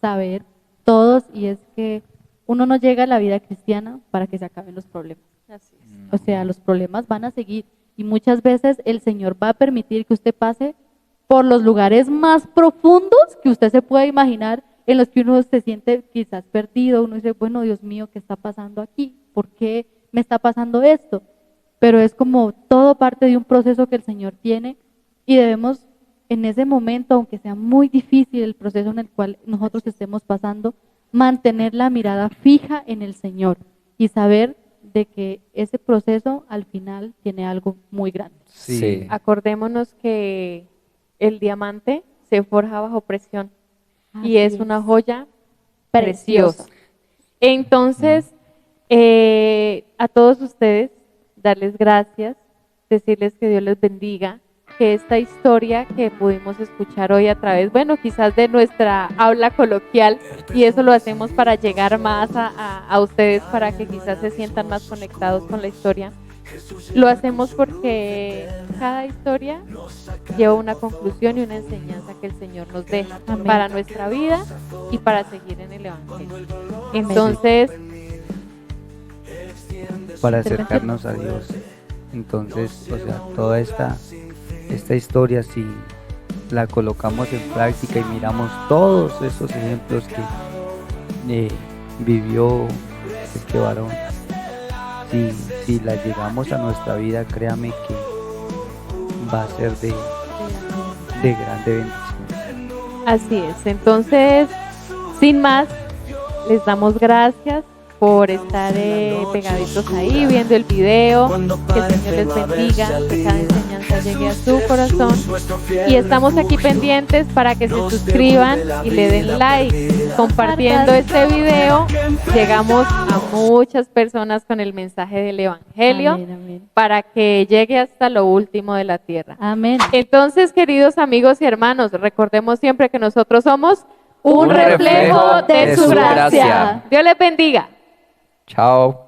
saber todos, y es que uno no llega a la vida cristiana para que se acaben los problemas. Así es. O sea, los problemas van a seguir y muchas veces el Señor va a permitir que usted pase por los lugares más profundos que usted se pueda imaginar, en los que uno se siente quizás perdido, uno dice, bueno, Dios mío, ¿qué está pasando aquí? ¿Por qué me está pasando esto? Pero es como todo parte de un proceso que el Señor tiene y debemos en ese momento, aunque sea muy difícil el proceso en el cual nosotros estemos pasando, mantener la mirada fija en el Señor y saber de que ese proceso al final tiene algo muy grande. Sí. Acordémonos que el diamante se forja bajo presión y Así es una joya preciosa. preciosa. Entonces, a todos ustedes, darles gracias, decirles que Dios les bendiga, que esta historia que pudimos escuchar hoy a través, bueno, quizás de nuestra habla coloquial, y eso lo hacemos para llegar más a ustedes, para que quizás se sientan más conectados con la historia. Lo hacemos porque cada historia lleva una conclusión y una enseñanza que el Señor nos deja Amén. para nuestra vida y para seguir en el Evangelio. Entonces, Para acercarnos a Dios. Entonces, o sea, toda esta historia, si la colocamos en práctica y miramos todos esos ejemplos que vivió este varón, si la llegamos a nuestra vida, créame que va a ser de grande bendición. así es. Entonces, sin más, les damos gracias por estar pegaditos ahí, viendo el video. Que el Señor les bendiga, que cada enseñanza llegue a su corazón. Y estamos aquí pendientes para que se suscriban y le den like. Compartiendo este video, llegamos a muchas personas con el mensaje del Evangelio Amén, amén. para que llegue hasta lo último de la tierra. Amén. Entonces, queridos amigos y hermanos, recordemos siempre que nosotros somos un Un reflejo reflejo de su gracia. Dios les bendiga. Chao.